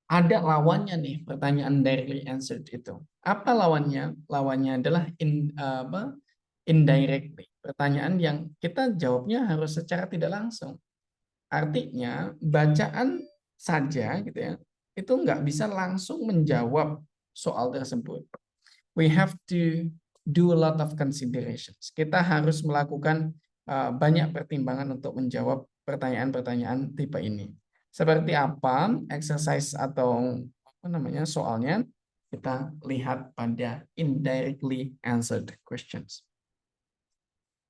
Ada lawannya nih, pertanyaan directly answered itu. Apa lawannya? Lawannya adalah indirectly. Pertanyaan yang kita jawabnya harus secara tidak langsung. Artinya, bacaan saja gitu ya, itu nggak bisa langsung menjawab soal tersebut. We have to do a lot of considerations. Kita harus melakukan banyak pertimbangan untuk menjawab pertanyaan-pertanyaan tipe ini. Seperti apa exercise atau soalnya, kita lihat pada indirectly answered questions.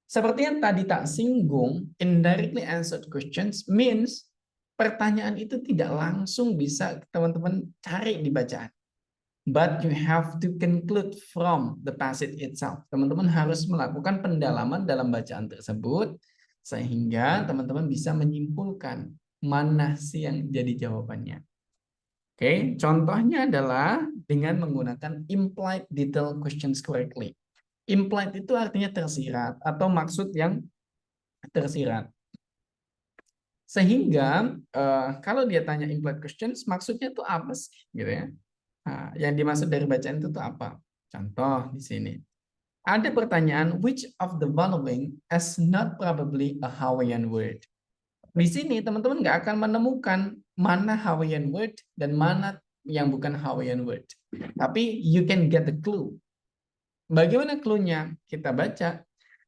Seperti yang tadi tak singgung, indirectly answered questions means pertanyaan itu tidak langsung bisa teman-teman cari di bacaan. But you have to conclude from the passage itself. Teman-teman harus melakukan pendalaman dalam bacaan tersebut sehingga teman-teman bisa menyimpulkan mana sih yang jadi jawabannya. Oke, contohnya adalah dengan menggunakan implied detail questions correctly. Implied itu artinya tersirat atau maksud yang tersirat. Sehingga kalau dia tanya implied questions, maksudnya itu apa sih, gitu ya? Nah, yang dimaksud dari bacaan itu apa? Contoh di sini. Ada pertanyaan, which of the following is not probably a Hawaiian word? Di sini teman-teman nggak akan menemukan mana Hawaiian word dan mana yang bukan Hawaiian word. Tapi you can get the clue. Bagaimana clue-nya? Kita baca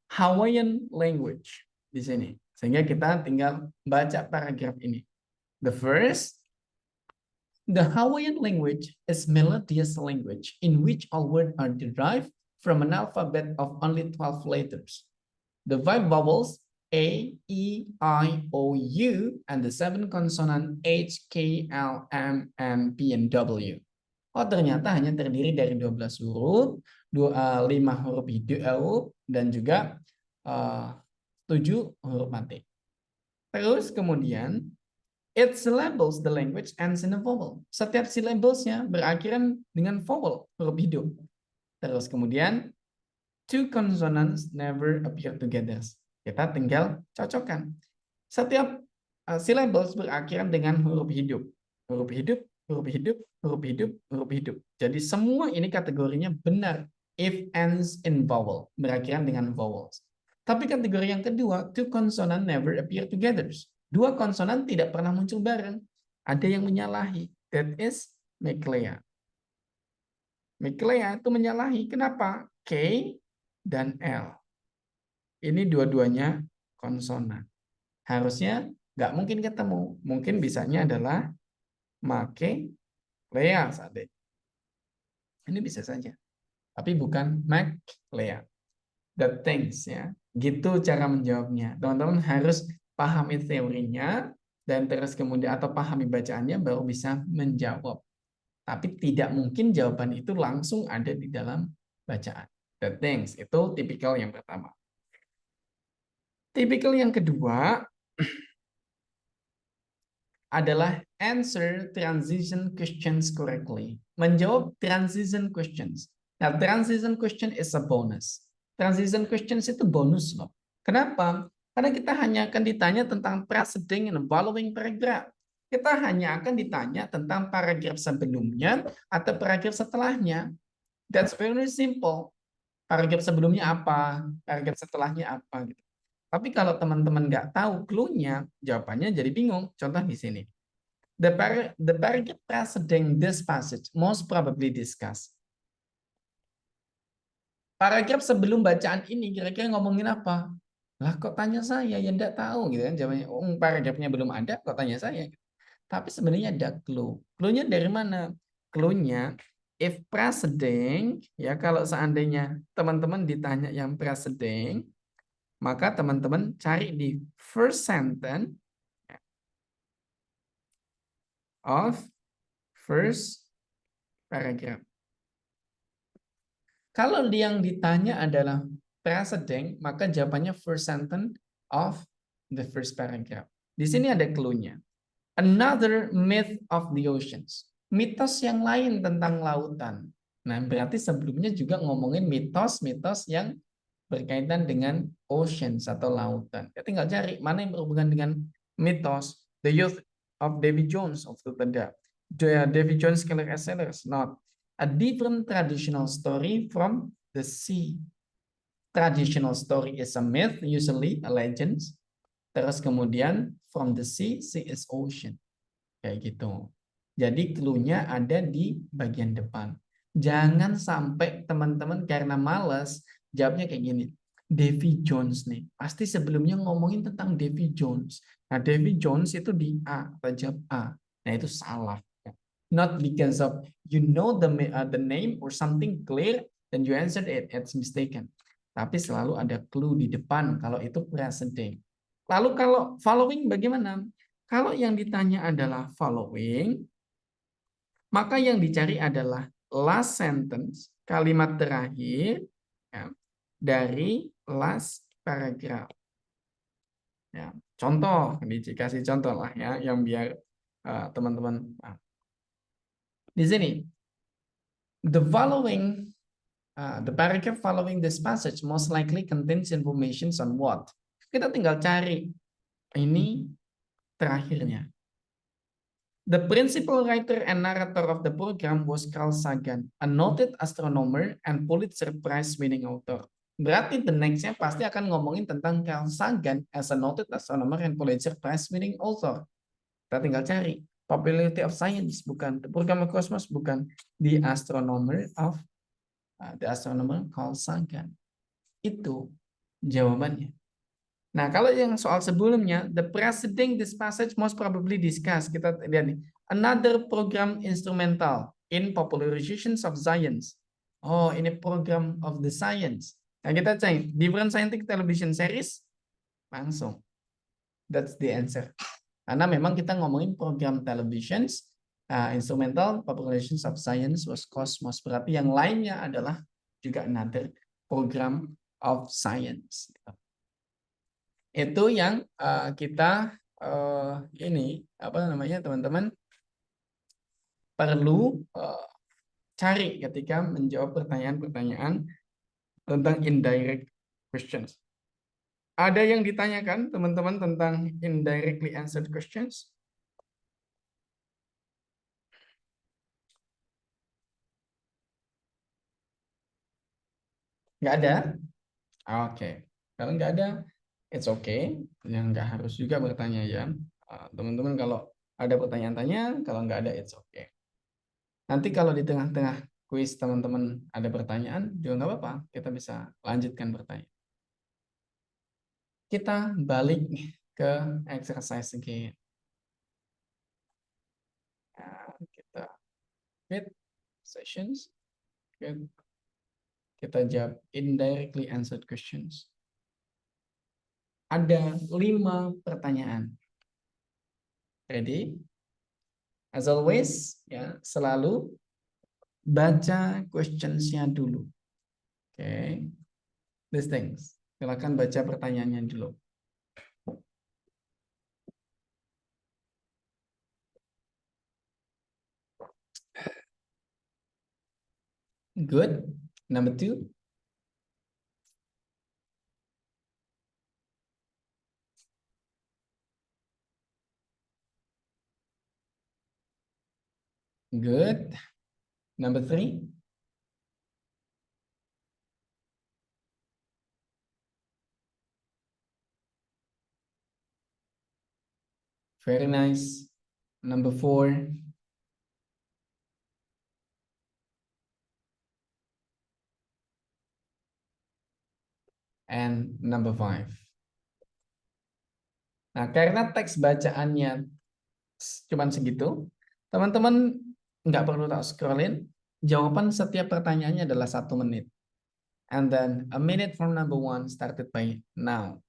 Hawaiian language di sini. Sehingga kita tinggal baca paragraf ini. The first, the Hawaiian language is melodious language in which all words are derived from an alphabet of only 12 letters. The 5 vowels A, E, I, O, U, and the 7 consonant H, K, L, M, N, P, and W. Oh, ternyata hanya terdiri dari 12 huruf, 5 huruf hidup, dan juga 7 huruf mati. Terus kemudian, it syllables the language ends in a vowel. Setiap syllablesnya berakhiran dengan vowel, huruf hidup. Terus kemudian, 2 consonants never appear together. Kita tinggal cocokkan. Setiap syllables berakhiran dengan huruf hidup. Huruf hidup, huruf hidup, huruf hidup, huruf hidup. Jadi semua ini kategorinya benar. If ends in vowel, berakhiran dengan vowels. Tapi kategori yang kedua, 2 consonant never appear together. 2 konsonan tidak pernah muncul bareng. Ada yang menyalahi. That is Miklea. Miklea itu menyalahi. Kenapa? K dan L. Ini dua-duanya konsonan. Harusnya nggak mungkin ketemu. Mungkin bisanya adalah make Lea sade. Ini bisa saja. Tapi bukan Mac Lea. The things ya. Gitu cara menjawabnya. Teman-teman harus pahami teorinya dan terus kemudian atau pahami bacaannya baru bisa menjawab. Tapi tidak mungkin jawaban itu langsung ada di dalam bacaan. the things. Itu tipikal yang pertama. Tipikal yang kedua adalah answer transition questions correctly. Menjawab transition questions. Nah, transition question is a bonus. Transition questions itu bonus loh. Kenapa? Karena kita hanya akan ditanya tentang preceding and following paragraph. Kita hanya akan ditanya tentang paragraf sebelumnya atau paragraf setelahnya. That's very simple. Paragraf sebelumnya apa, paragraf setelahnya apa gitu. Tapi kalau teman-teman nggak tahu clue-nya, jawabannya jadi bingung. Contoh di sini. The paragraph preceding this passage most probably discussed. Paragraf sebelum bacaan ini kira-kira ngomongin apa? Lah kok tanya saya, ya enggak tahu gitu kan jawabannya. Paragrafnya belum ada, kok tanya saya? Tapi sebenarnya ada clue. Clue-nya dari mana? Clue-nya if preceding, ya kalau seandainya teman-teman ditanya yang preceding, maka teman-teman cari di first sentence of first paragraph. Kalau yang ditanya adalah preceding, maka jawabannya first sentence of the first paragraph. Di sini ada clue-nya. Another myth of the oceans. Mitos yang lain tentang lautan. Nah, berarti sebelumnya juga ngomongin mitos-mitos yang berkaitan dengan oceans atau lautan. Ya, tinggal cari mana yang berhubungan dengan mitos. The Youth of Davy Jones of Tutanda. Davy Jones Killer Sailors, not. A different traditional story from the sea. Traditional story is a myth, usually a legend. Terus kemudian from the sea is ocean. Kayak gitu. Jadi clue-nya ada di bagian depan. Jangan sampai teman-teman karena malas jawabnya kayak gini. Davy Jones nih. Pasti sebelumnya ngomongin tentang Davy Jones. Nah, Davy Jones itu di A, atau jawab A. Nah, itu salah. Not because of you know the name or something clear, then you answered it. It's mistaken. Tapi selalu ada clue di depan kalau itu preceding. Lalu kalau following bagaimana? Kalau yang ditanya adalah following, maka yang dicari adalah last sentence, kalimat terakhir ya, dari last paragraph. Ya, contoh, dikasih contoh lah ya, yang biar teman-teman. Di sini, the following, the paragraph following this passage most likely contains information on what? Kita tinggal cari ini terakhirnya. The principal writer and narrator of the program was Carl Sagan, a noted astronomer and Pulitzer Prize-winning author. Berarti the next-nya pasti akan ngomongin tentang Carl Sagan as a noted astronomer and Pulitzer Prize-winning author. Kita tinggal cari. Popularity of Science, bukan. The Program of Cosmos, bukan. The astronomer Carl Sagan. Itu jawabannya. Nah, kalau yang soal sebelumnya, the preceding this passage most probably discussed. Kita lihat nih. Another program instrumental in popularizations of science. Oh, ini program of the science. Nah, kita cek different scientific television series. Langsung. That's the answer. Karena memang kita ngomongin program televisions, instrumental populations of science was cosmos. Berarti yang lainnya adalah juga another program of science. Itu yang kita ini apa namanya teman-teman perlu cari ketika menjawab pertanyaan-pertanyaan tentang indirect questions. Ada yang ditanyakan teman-teman tentang indirectly answered questions? Nggak ada? Oke. Kalau nggak ada, it's okay. Yang nggak harus juga bertanya ya. Teman-teman kalau ada pertanyaan tanya, kalau nggak ada, it's okay. Nanti kalau di tengah-tengah kuis teman-teman ada pertanyaan, juga nggak apa-apa. Kita bisa lanjutkan bertanya. Kita balik ke exercise again. Kita create sessions. Kita jawab indirectly answered questions. Ada 5 pertanyaan. Ready? As always, ya, selalu baca questions-nya dulu. Okay. These things. Silakan baca pertanyaannya dulu. Good. Number 2. Good. Number 3. Very nice. Number 4. And number 5. Nah, karena teks bacaannya cuman segitu, teman-teman nggak perlu tak scrollin. Jawaban setiap pertanyaannya adalah 1 menit. And then a minute from number 1 started by now.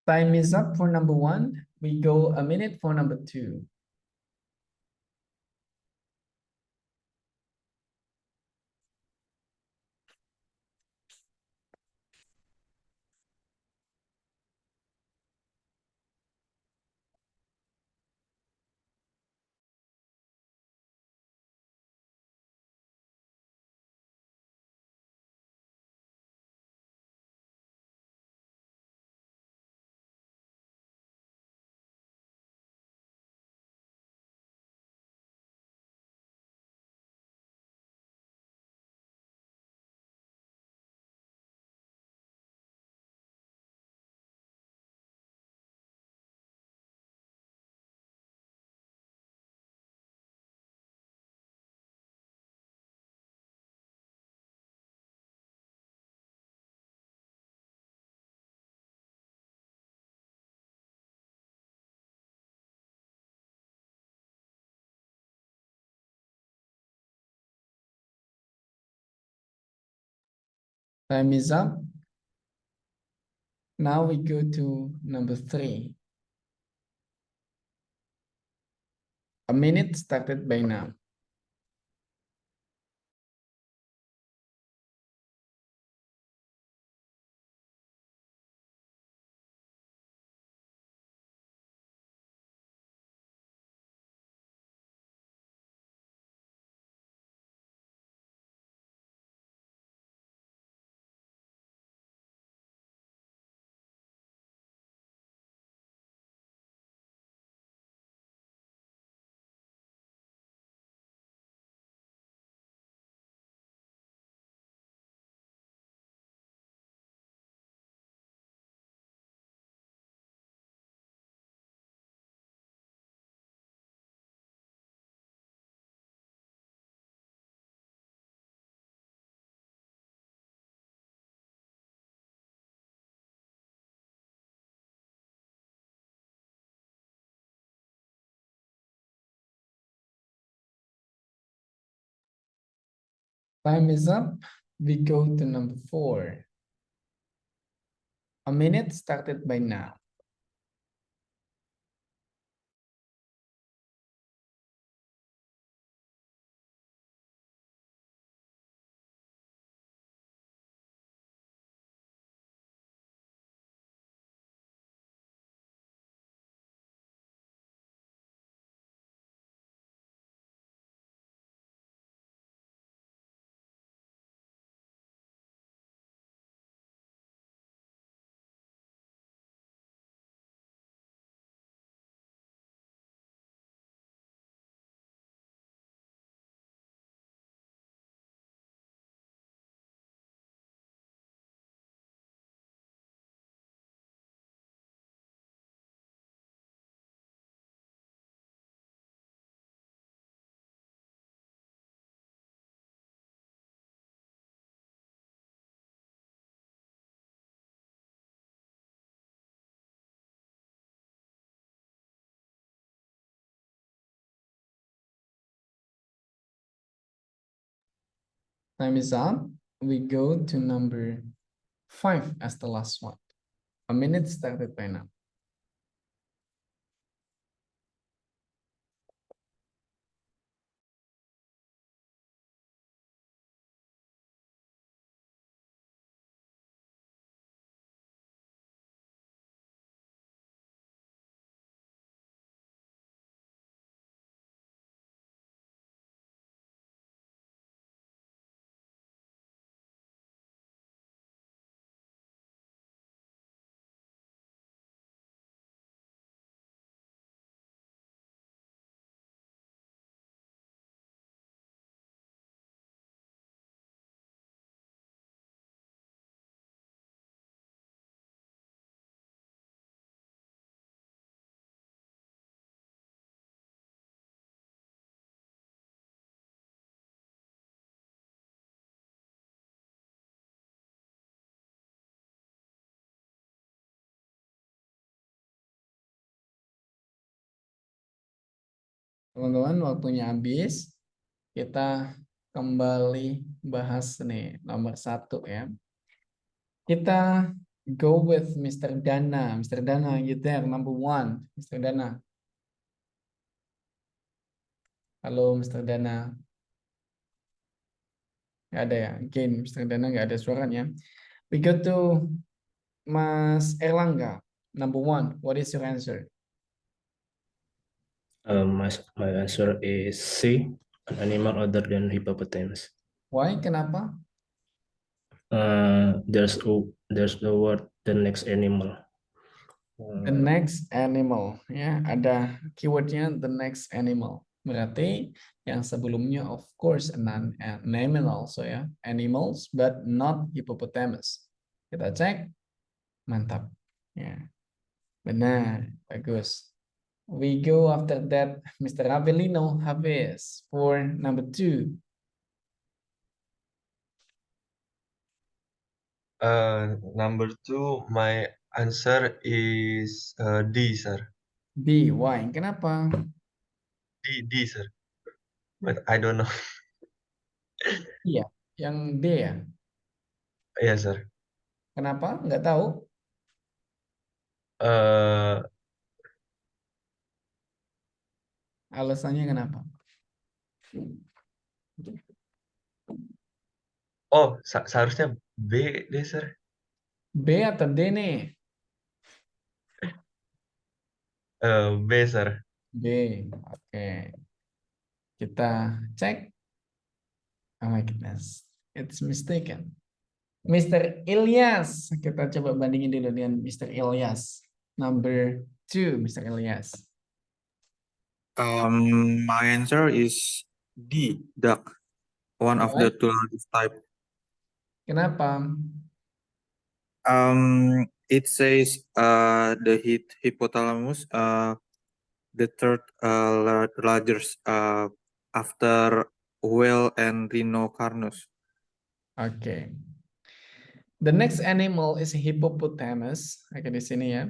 Time is up for number 1. We go a minute for number 2. Time is up. Now we go to number 3. A minute started by now. Time is up. We go to number 4. A minute started by now. Time is up. We go to number 5 as the last one. A minute started by now. Teman-teman, waktunya habis. Kita kembali bahas nih nomor 1 ya. Kita go with Mr. Dana. Mr. Dana, you there? Number 1. Mr. Dana. Halo, Mr. Dana. Nggak ada ya? Again, Mr. Dana nggak ada suaranya. We go to Mas Erlangga. Number 1. What is your answer? My answer is C, an animal other than hippopotamus. Why? Kenapa? There's the word the next animal. The next animal, ya, ada keywordnya the next animal. Berarti yang sebelumnya of course an animal, so ya, animals but not hippopotamus. Kita cek, mantap, ya, benar, bagus. We go after that, Mr. Avelino Hafiz for number 2. Number 2, my answer is D, sir. B, why? Kenapa? D, sir. But I don't know. Iya, yang D ya. Iya, sir. Kenapa? Nggak tahu. Alasannya kenapa? Oh, seharusnya B deh, sir. B atau D nih? B, sir. B, oke. Kita cek. Oh my goodness, it's mistaken. Mr. Ilyas, kita coba bandingin dulu dengan Mr. Ilyas. Number 2, Mr. Ilyas. My answer is D, duck. One of the two largest type. Kenapa? It says the hippopotamus, the third largest after whale and rhinoceros. Oke. The next animal is hippopotamus. Oke, di sini ya.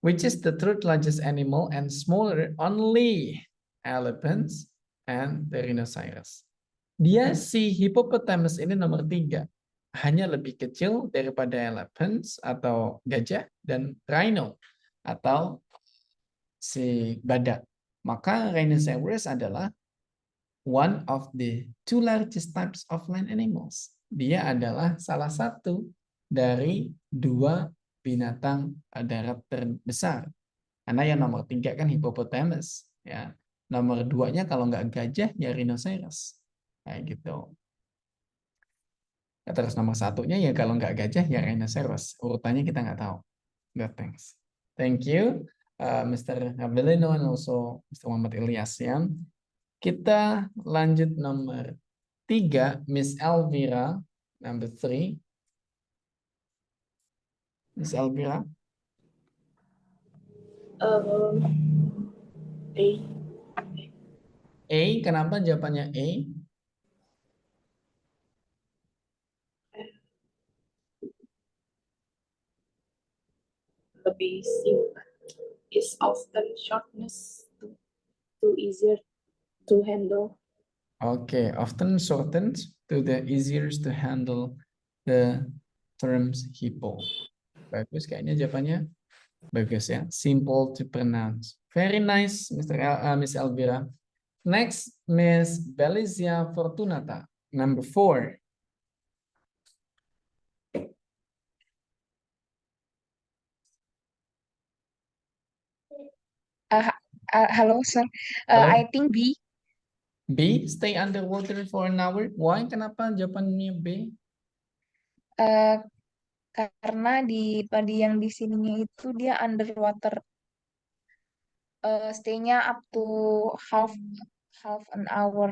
Which is the third largest animal and smaller only elephants and the rhinoceros. Dia si hippopotamus ini nomor 3. Hanya lebih kecil daripada elephants atau gajah dan rhino atau si badak. Maka rhinoceros adalah one of the two largest types of land animals. Dia adalah salah satu dari 2 binatang darat terbesar. Karena yang nomor 3 kan hippopotamus. Ya. Nomor 2-nya kalau nggak gajah ya rhinoceros. Kayak gitu. Ya, terus nomor 1-nya ya kalau nggak gajah ya rhinoceros. Urutannya kita nggak tahu. Good, thanks. Thank you, Mr. Abelino and also Mr. Muhammad Ilyas ya. Kita lanjut nomor 3, Miss Elvira, number 3. Miss Elvira. A, kenapa jawabannya A? Lebih singkat. Is often shortness to easier to handle. Oke, often shortened to the easier to handle the terms hippo. Bagus kayaknya jawabannya. Bagus ya. Simple to pronounce. Very nice, Miss Elvira. Next, Miss Belizia Fortunata, number 4. Hello, sir. Hello? I think B. B, stay underwater for an hour. Why? Kenapa jawabannya B? Karena di yang di sininya itu dia underwater, stay-nya up to half an hour.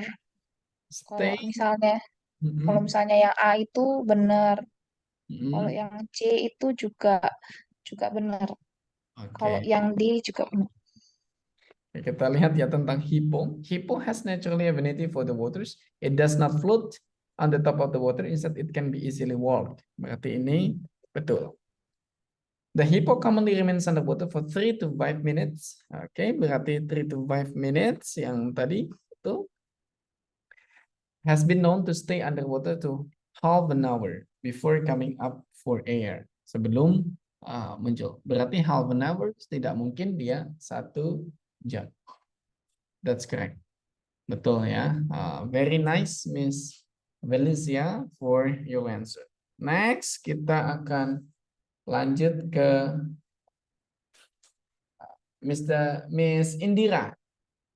Kalau Stay. misalnya Mhm. kalau misalnya yang A itu benar, kalau Mhm. yang C itu juga benar. Kalau Oke. yang D juga benar. Oke, kita lihat ya tentang hippo. Hippo has naturally affinity for the waters. It does not float on the top of the water. Instead, it can be easily walked. Berarti ini betul. The hippo commonly remains underwater for 3 to 5 minutes. Oke, berarti 3 to 5 minutes yang tadi betul. Has been known to stay underwater to half an hour before coming up for air. Sebelum muncul. Berarti half an hour tidak mungkin dia 1 jam. That's correct. Betul ya. Very nice, Miss Felicia, for your answer. Next, kita akan lanjut ke Miss Indira.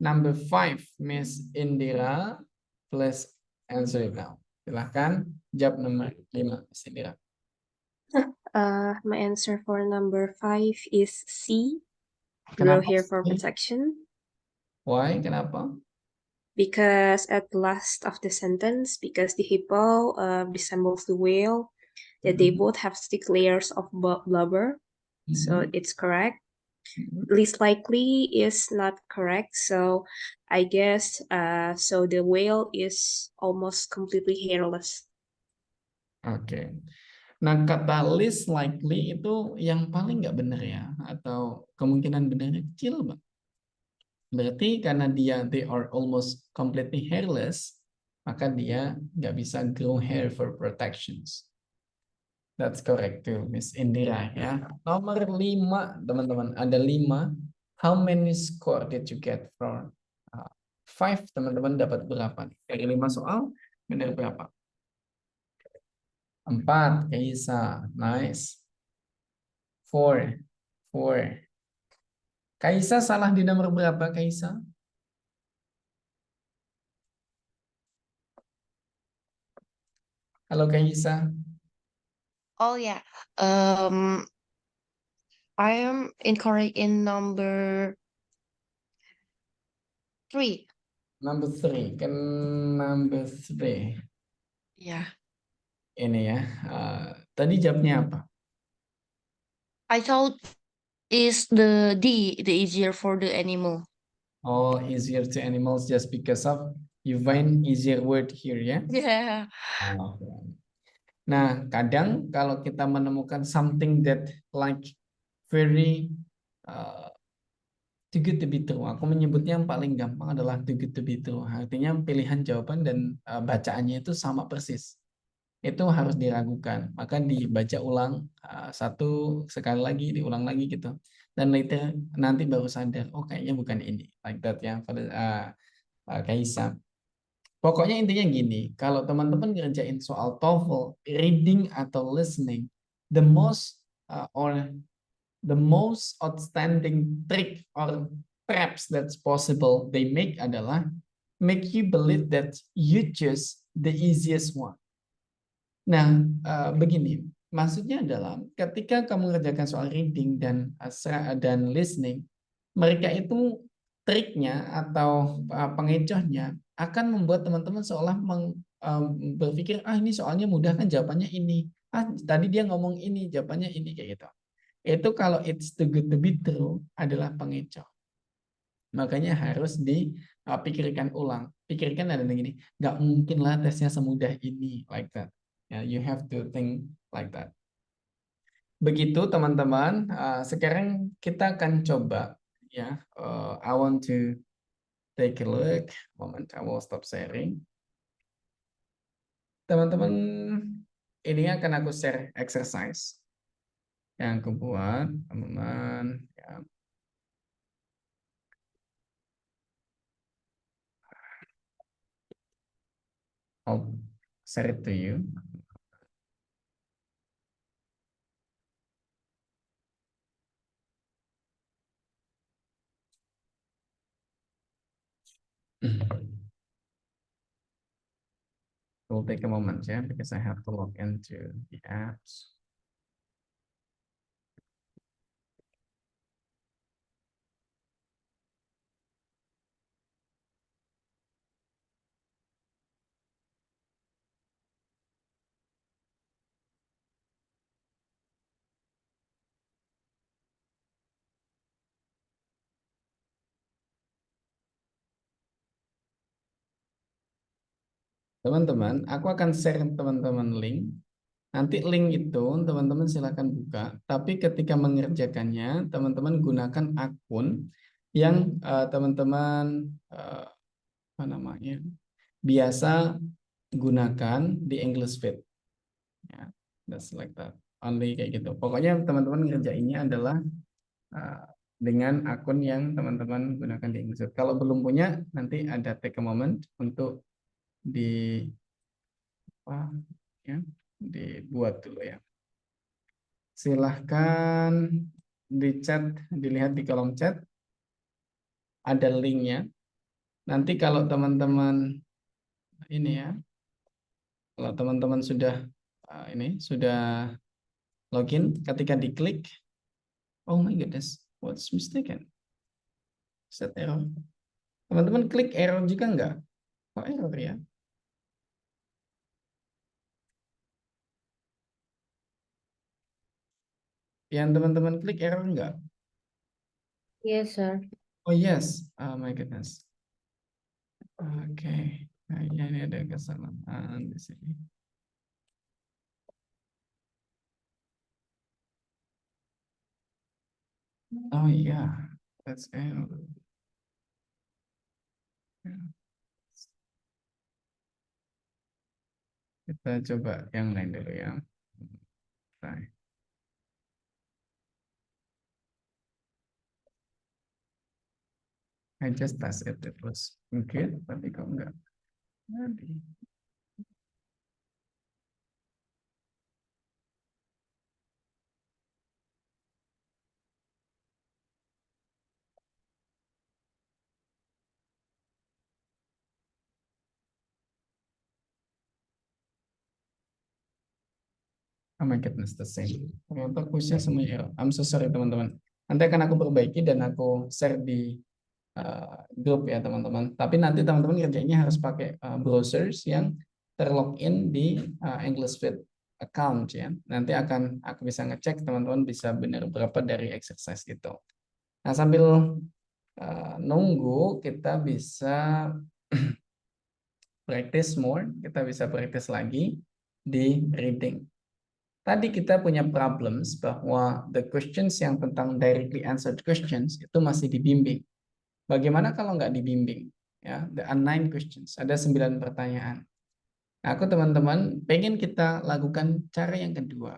Number 5, Miss Indira. Please answer it now. Silahkan jawab nomor 5, Miss Indira. My answer for number 5 is C. Grow Kenapa hair for C? protection. Why? Kenapa? Because at the last of the sentence, because the hippo resembles the whale, that they both have thick layers of blubber. So it's correct. Least likely is not correct. So I guess so the whale is almost completely hairless. Oke. Nah, kata least likely itu yang paling nggak benar ya, atau kemungkinan benarnya kecil, Bang. Berarti karena they are almost completely hairless, maka dia nggak bisa grow hair for protections. That's correct too, Miss Indira ya. Nomor 5, teman-teman. Ada 5. How many score did you get from 5? Teman-teman dapat berapa? Dari 5 soal, benar berapa? 4, Kaisa. Nice. 4. Kaisa salah di nomor berapa, Kaisa? Halo, Kaisa. Oh yeah. I am incorrect in number 3. Number 3. Kan number 3. Yeah. Ini ya. Tadi jawabnya apa? I thought is the D, the easier for the animal. Oh, easier to animals just because of you find easier word here ya. Yeah. Oh. Nah, kadang kalau kita menemukan something that like very too good to be true. Aku menyebutnya yang paling gampang adalah too good to be true. Artinya pilihan jawaban dan bacaannya itu sama persis. Itu harus diragukan. Maka dibaca ulang satu sekali lagi, diulang lagi gitu. Dan later nanti baru sadar, oh kayaknya bukan ini. Like that ya, Kaisa. Pokoknya intinya gini, kalau teman-teman ngerjain soal TOEFL, reading atau listening, the most outstanding trick or traps that's possible they make adalah make you believe that you choose the easiest one. Nah, begini, maksudnya adalah ketika kamu mengerjakan soal reading dan listening, mereka itu triknya atau pengecohnya akan membuat teman-teman seolah berpikir, ini soalnya mudah kan jawabannya ini. Tadi dia ngomong ini, jawabannya ini kayak gitu. Itu kalau it's too good to be true adalah pengecoh. Makanya harus dipikirkan ulang. Pikirkan ada gini, nggak mungkin lah tesnya semudah ini, like that. You have to think like that. Begitu teman-teman. Sekarang kita akan coba ya. I want to take a look. Moment, I will stop sharing. Teman-teman, ini akan aku share exercise yang aku buat, teman-teman. Ya. I'll share it to you. It will take a moment, yeah, because I have to log into the apps. Teman-teman, aku akan share teman-teman link. Nanti link itu teman-teman silakan buka. Tapi ketika mengerjakannya, teman-teman gunakan akun yang teman-teman apa namanya biasa gunakan di English Fit. Ya, that's like that. Only kayak gitu. Pokoknya teman-teman ngerjainnya adalah dengan akun yang teman-teman gunakan di English Fit. Kalau belum punya, nanti ada take a moment untuk di apa ya dibuat dulu ya. Silahkan di chat, dilihat di kolom chat ada linknya. Nanti kalau teman-teman ini ya, kalau teman-teman sudah ini sudah login, ketika diklik, oh my goodness, what's mistaken? Set error. Teman-teman klik error juga enggak? Kok error ya? Yang teman-teman klik error enggak? Yes, sir. Oh yes, oh my goodness. Oke, kayaknya ini ada kesalahan di sini. Oh iya, that's error. Kita coba yang lain dulu ya. Nah, I just test it was good, tapi kok enggak jadi. Oh my goodness, the same. Ternyata kuisnya semuanya error. I'm so sorry teman-teman. Nanti akan aku perbaiki dan aku share di grup ya teman-teman. Tapi nanti teman-teman kerjanya harus pakai browsers yang terlogin di English Fit account ya. Nanti akan aku bisa ngecek teman-teman bisa benar berapa dari exercise itu. Nah sambil nunggu kita bisa practice more, kita bisa practice lagi di reading. Tadi kita punya problems bahwa the questions yang tentang directly answered questions itu masih dibimbing. Bagaimana kalau nggak dibimbing? Ya, the nine questions, ada 9 pertanyaan. Nah, aku teman-teman pengen kita lakukan cara yang kedua.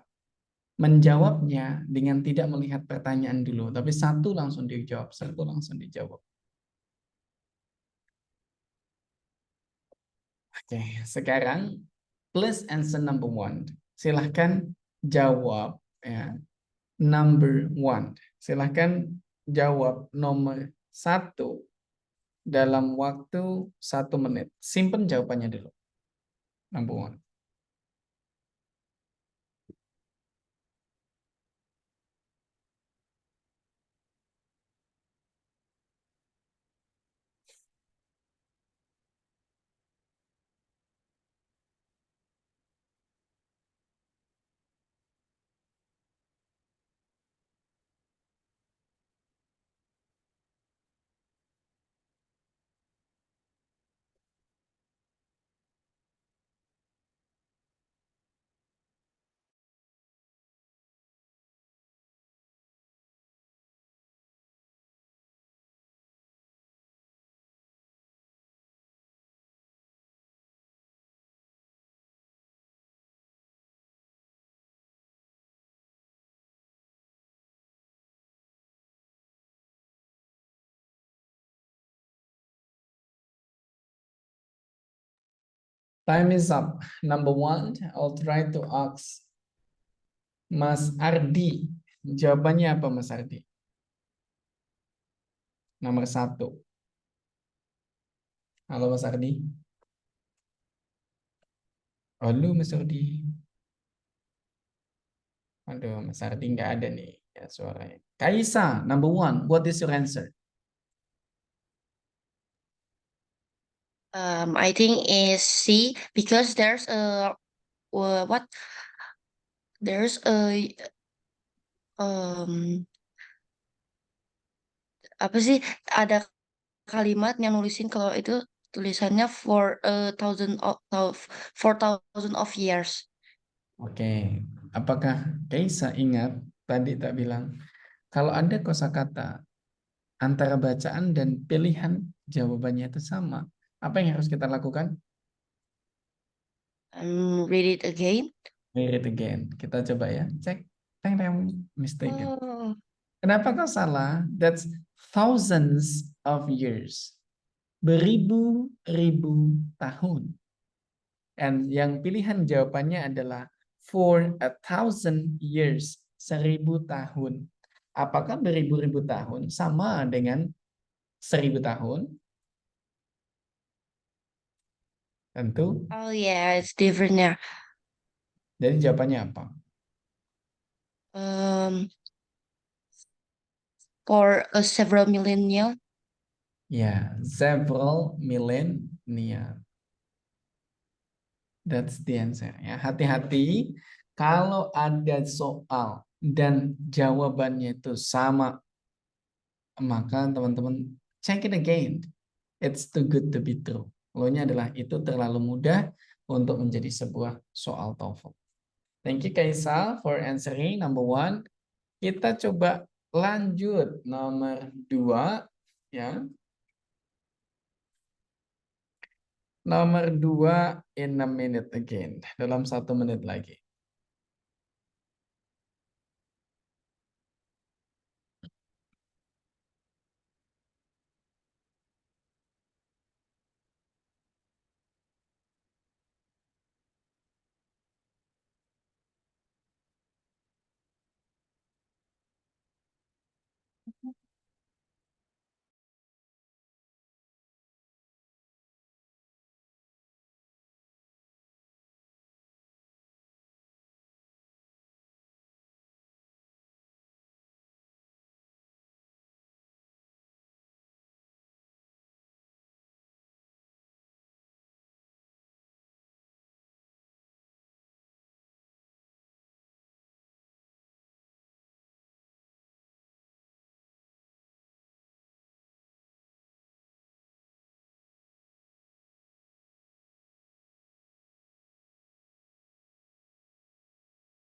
Menjawabnya dengan tidak melihat pertanyaan dulu, tapi satu langsung dijawab, satu langsung dijawab. Oke, sekarang please answer number one. Silahkan jawab ya. Number one. Silahkan jawab nomor satu dalam waktu 1 menit. Simpen jawabannya dulu. Number one. Time is up. Number one, I'll try to ask Mas Ardi. Jawabannya apa, Mas Ardi? Nomor 1. Halo, Mas Ardi. Halo, Mas Ardi. Aduh, Mas Ardi nggak ada nih ya suaranya. Kaisa, number one. What is your answer? I think is C because there's a what? There's a um apa sih? Ada kalimat yang nulisin kalau itu tulisannya for a thousand of years. Oke, apakah Kaisa ingat tadi tak bilang kalau ada kosakata antara bacaan dan pilihan jawabannya itu sama, apa yang harus kita lakukan? Read it again. Read it again. Kita coba ya, cek. Teng, mistaken. Oh, Kenapa kau salah? That's thousands of years. Beribu-ribu tahun. And yang pilihan jawabannya adalah for 1,000 years. 1,000 tahun. Apakah beribu-ribu tahun sama dengan 1,000 tahun? Tentu. oh yeah, it's different ya. Jadi jawabannya apa? For several millennia. Ya, several millennia. That's the answer. Ya, hati-hati kalau ada soal dan jawabannya itu sama, maka teman-teman check it again. It's too good to be true. Lo-nya adalah itu terlalu mudah untuk menjadi sebuah soal TOEFL. Thank you Kaisal for answering number one. Kita coba lanjut nomor 2 ya. Nomor 2 in a minute again. Dalam 1 menit lagi.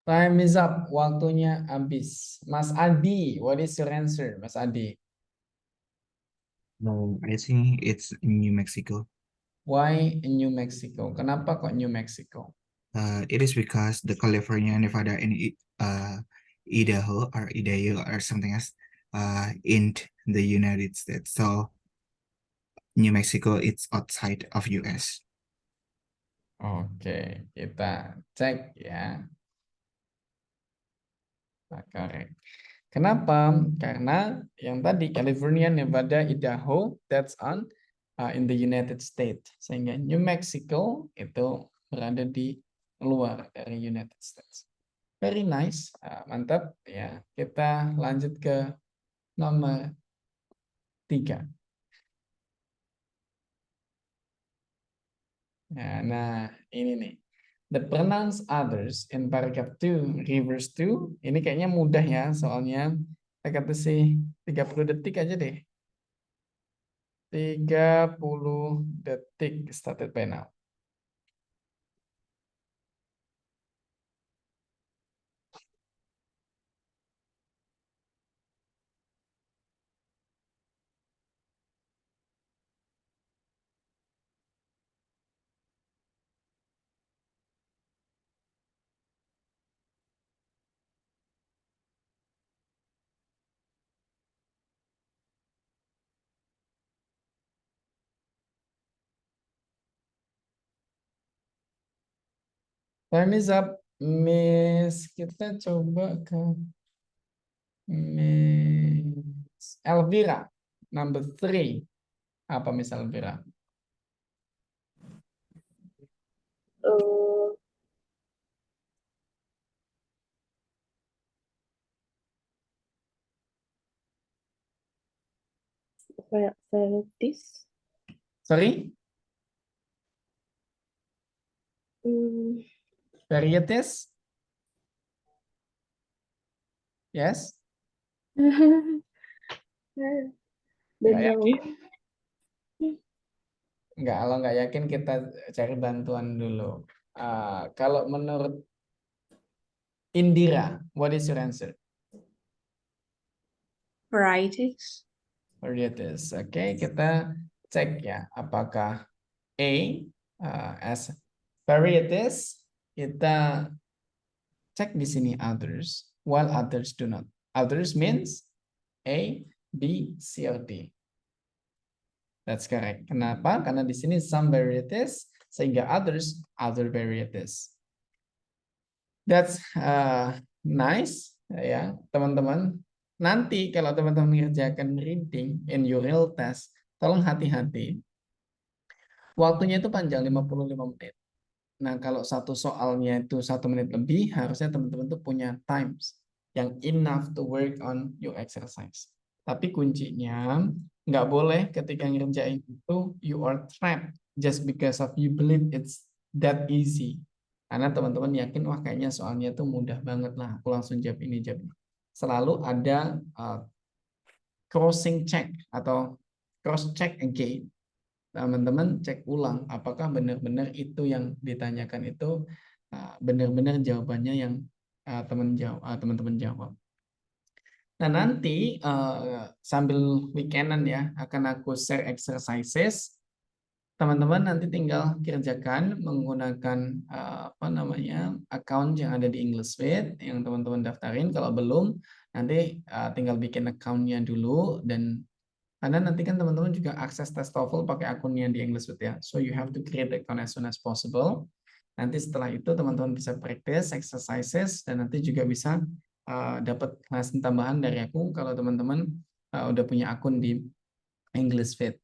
Time is up. Waktunya habis. Mas Adi, what is your answer, Mas Adi? No, I think it's New Mexico. Why New Mexico? Kenapa kok New Mexico? It is because the California, Nevada, and Idaho or something else in the United States. So New Mexico it's outside of US. Oke, kita cek ya. Nah, correct. Kenapa? Karena yang tadi California, Nevada, Idaho, that's on in the United States. Sehingga New Mexico itu berada di luar dari United States. Very nice, mantap ya. Kita lanjut ke nomor 3. Nah, ini nih. The pronouns others in paragraph 2 refers to. Ini kayaknya mudah ya, soalnya saya kata sih 30 detik aja deh. 30 detik started by now. Time is up, Miss. Kita coba ke Miss Elvira, number 3. Apa Miss Elvira? Varieties. Sorry? Varieties? Yes? Don't Nggak know. yakin? Nggak, kalau nggak yakin kita cari bantuan dulu. Kalau menurut Indira, what is your answer? Varieties. Varieties. Oke, kita cek ya, apakah A as varieties, kita cek di sini others, while others do not. Others means A, B, C, or D. That's correct. Kenapa? Karena di sini some varieties, sehingga others, other varieties. That's nice, ya teman-teman. Nanti kalau teman-teman mengerjakan reading in your real test, tolong hati-hati. Waktunya itu panjang 55 menit. Nah, kalau satu soalnya itu 1 menit lebih, harusnya teman-teman tuh punya times yang enough to work on your exercise. Tapi kuncinya, nggak boleh ketika ngerjain itu, you are trapped just because of you believe it's that easy. Karena teman-teman yakin, wah kayaknya soalnya tuh mudah banget lah, aku langsung jawab ini, jawab ini. Selalu ada crossing check atau cross check again. Teman-teman cek ulang apakah benar-benar itu yang ditanyakan itu benar-benar jawabannya yang teman-teman jawab. Nah, nanti sambil weekendan ya akan aku share exercises. Teman-teman nanti tinggal kerjakan menggunakan account yang ada di Englishwith yang teman-teman daftarin. Kalau belum, nanti tinggal bikin account-nya dulu, dan karena nanti kan teman-teman juga akses tes TOEFL pakai akunnya di Englishwith ya. So you have to create the account as soon as possible. Nanti setelah itu teman-teman bisa practice exercises, dan nanti juga bisa dapat lesson tambahan dari aku kalau teman-teman udah punya akun di Englishwith.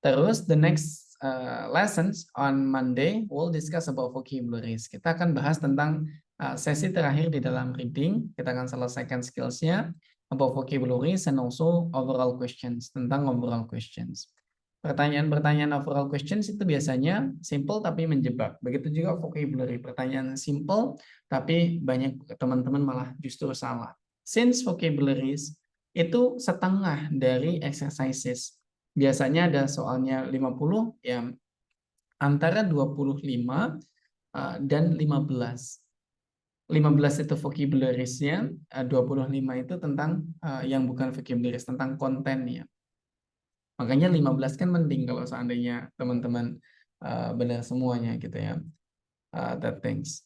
Terus the next lessons on Monday we'll discuss about vocabularies. Kita akan bahas tentang sesi terakhir di dalam reading. Kita akan selesaikan skills-nya about vocabularies and also overall questions, tentang overall questions. Pertanyaan-pertanyaan overall questions itu biasanya simple tapi menjebak. Begitu juga vocabulary, pertanyaan simple tapi banyak teman-teman malah justru salah. Since vocabularies itu setengah dari exercises. Biasanya ada soalnya 50, ya antara 25 dan 15. 15 itu vocabularies-nya, 25 itu tentang yang bukan vocabularies, tentang kontennya. Makanya 15 kan mending kalau seandainya teman-teman benar semuanya gitu ya. That things.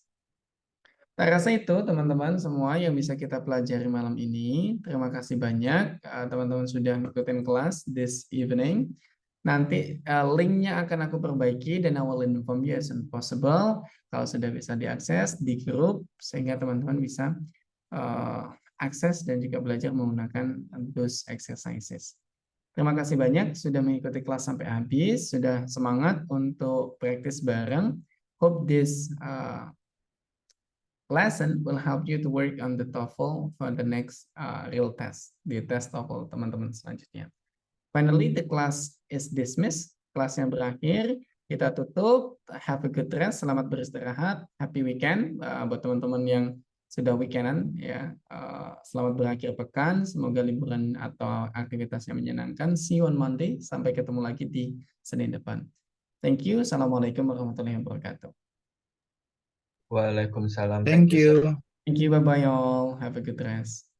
Saya rasa itu teman-teman semua yang bisa kita pelajari malam ini. Terima kasih banyak teman-teman sudah ngikutin kelas this evening. Nanti linknya akan aku perbaiki dan I will inform you as soon as possible kalau sudah bisa diakses di grup sehingga teman-teman bisa akses dan juga belajar menggunakan those exercises. Terima kasih banyak sudah mengikuti kelas sampai habis, sudah semangat untuk praktis bareng. Hope this lesson will help you to work on the TOEFL for the next real test, di tes TOEFL teman-teman selanjutnya. Finally, the class is dismissed. Kelasnya berakhir. Kita tutup. Have a good rest. Selamat beristirahat. Happy weekend buat teman-teman yang sudah weekendan ya. Selamat berakhir pekan. Semoga liburan atau aktivitasnya menyenangkan. See you on Monday. Sampai ketemu lagi di Senin depan. Thank you. Assalamualaikum warahmatullahi wabarakatuh. Waalaikumsalam. Thank you. Thank you. Bye bye all. Have a good rest.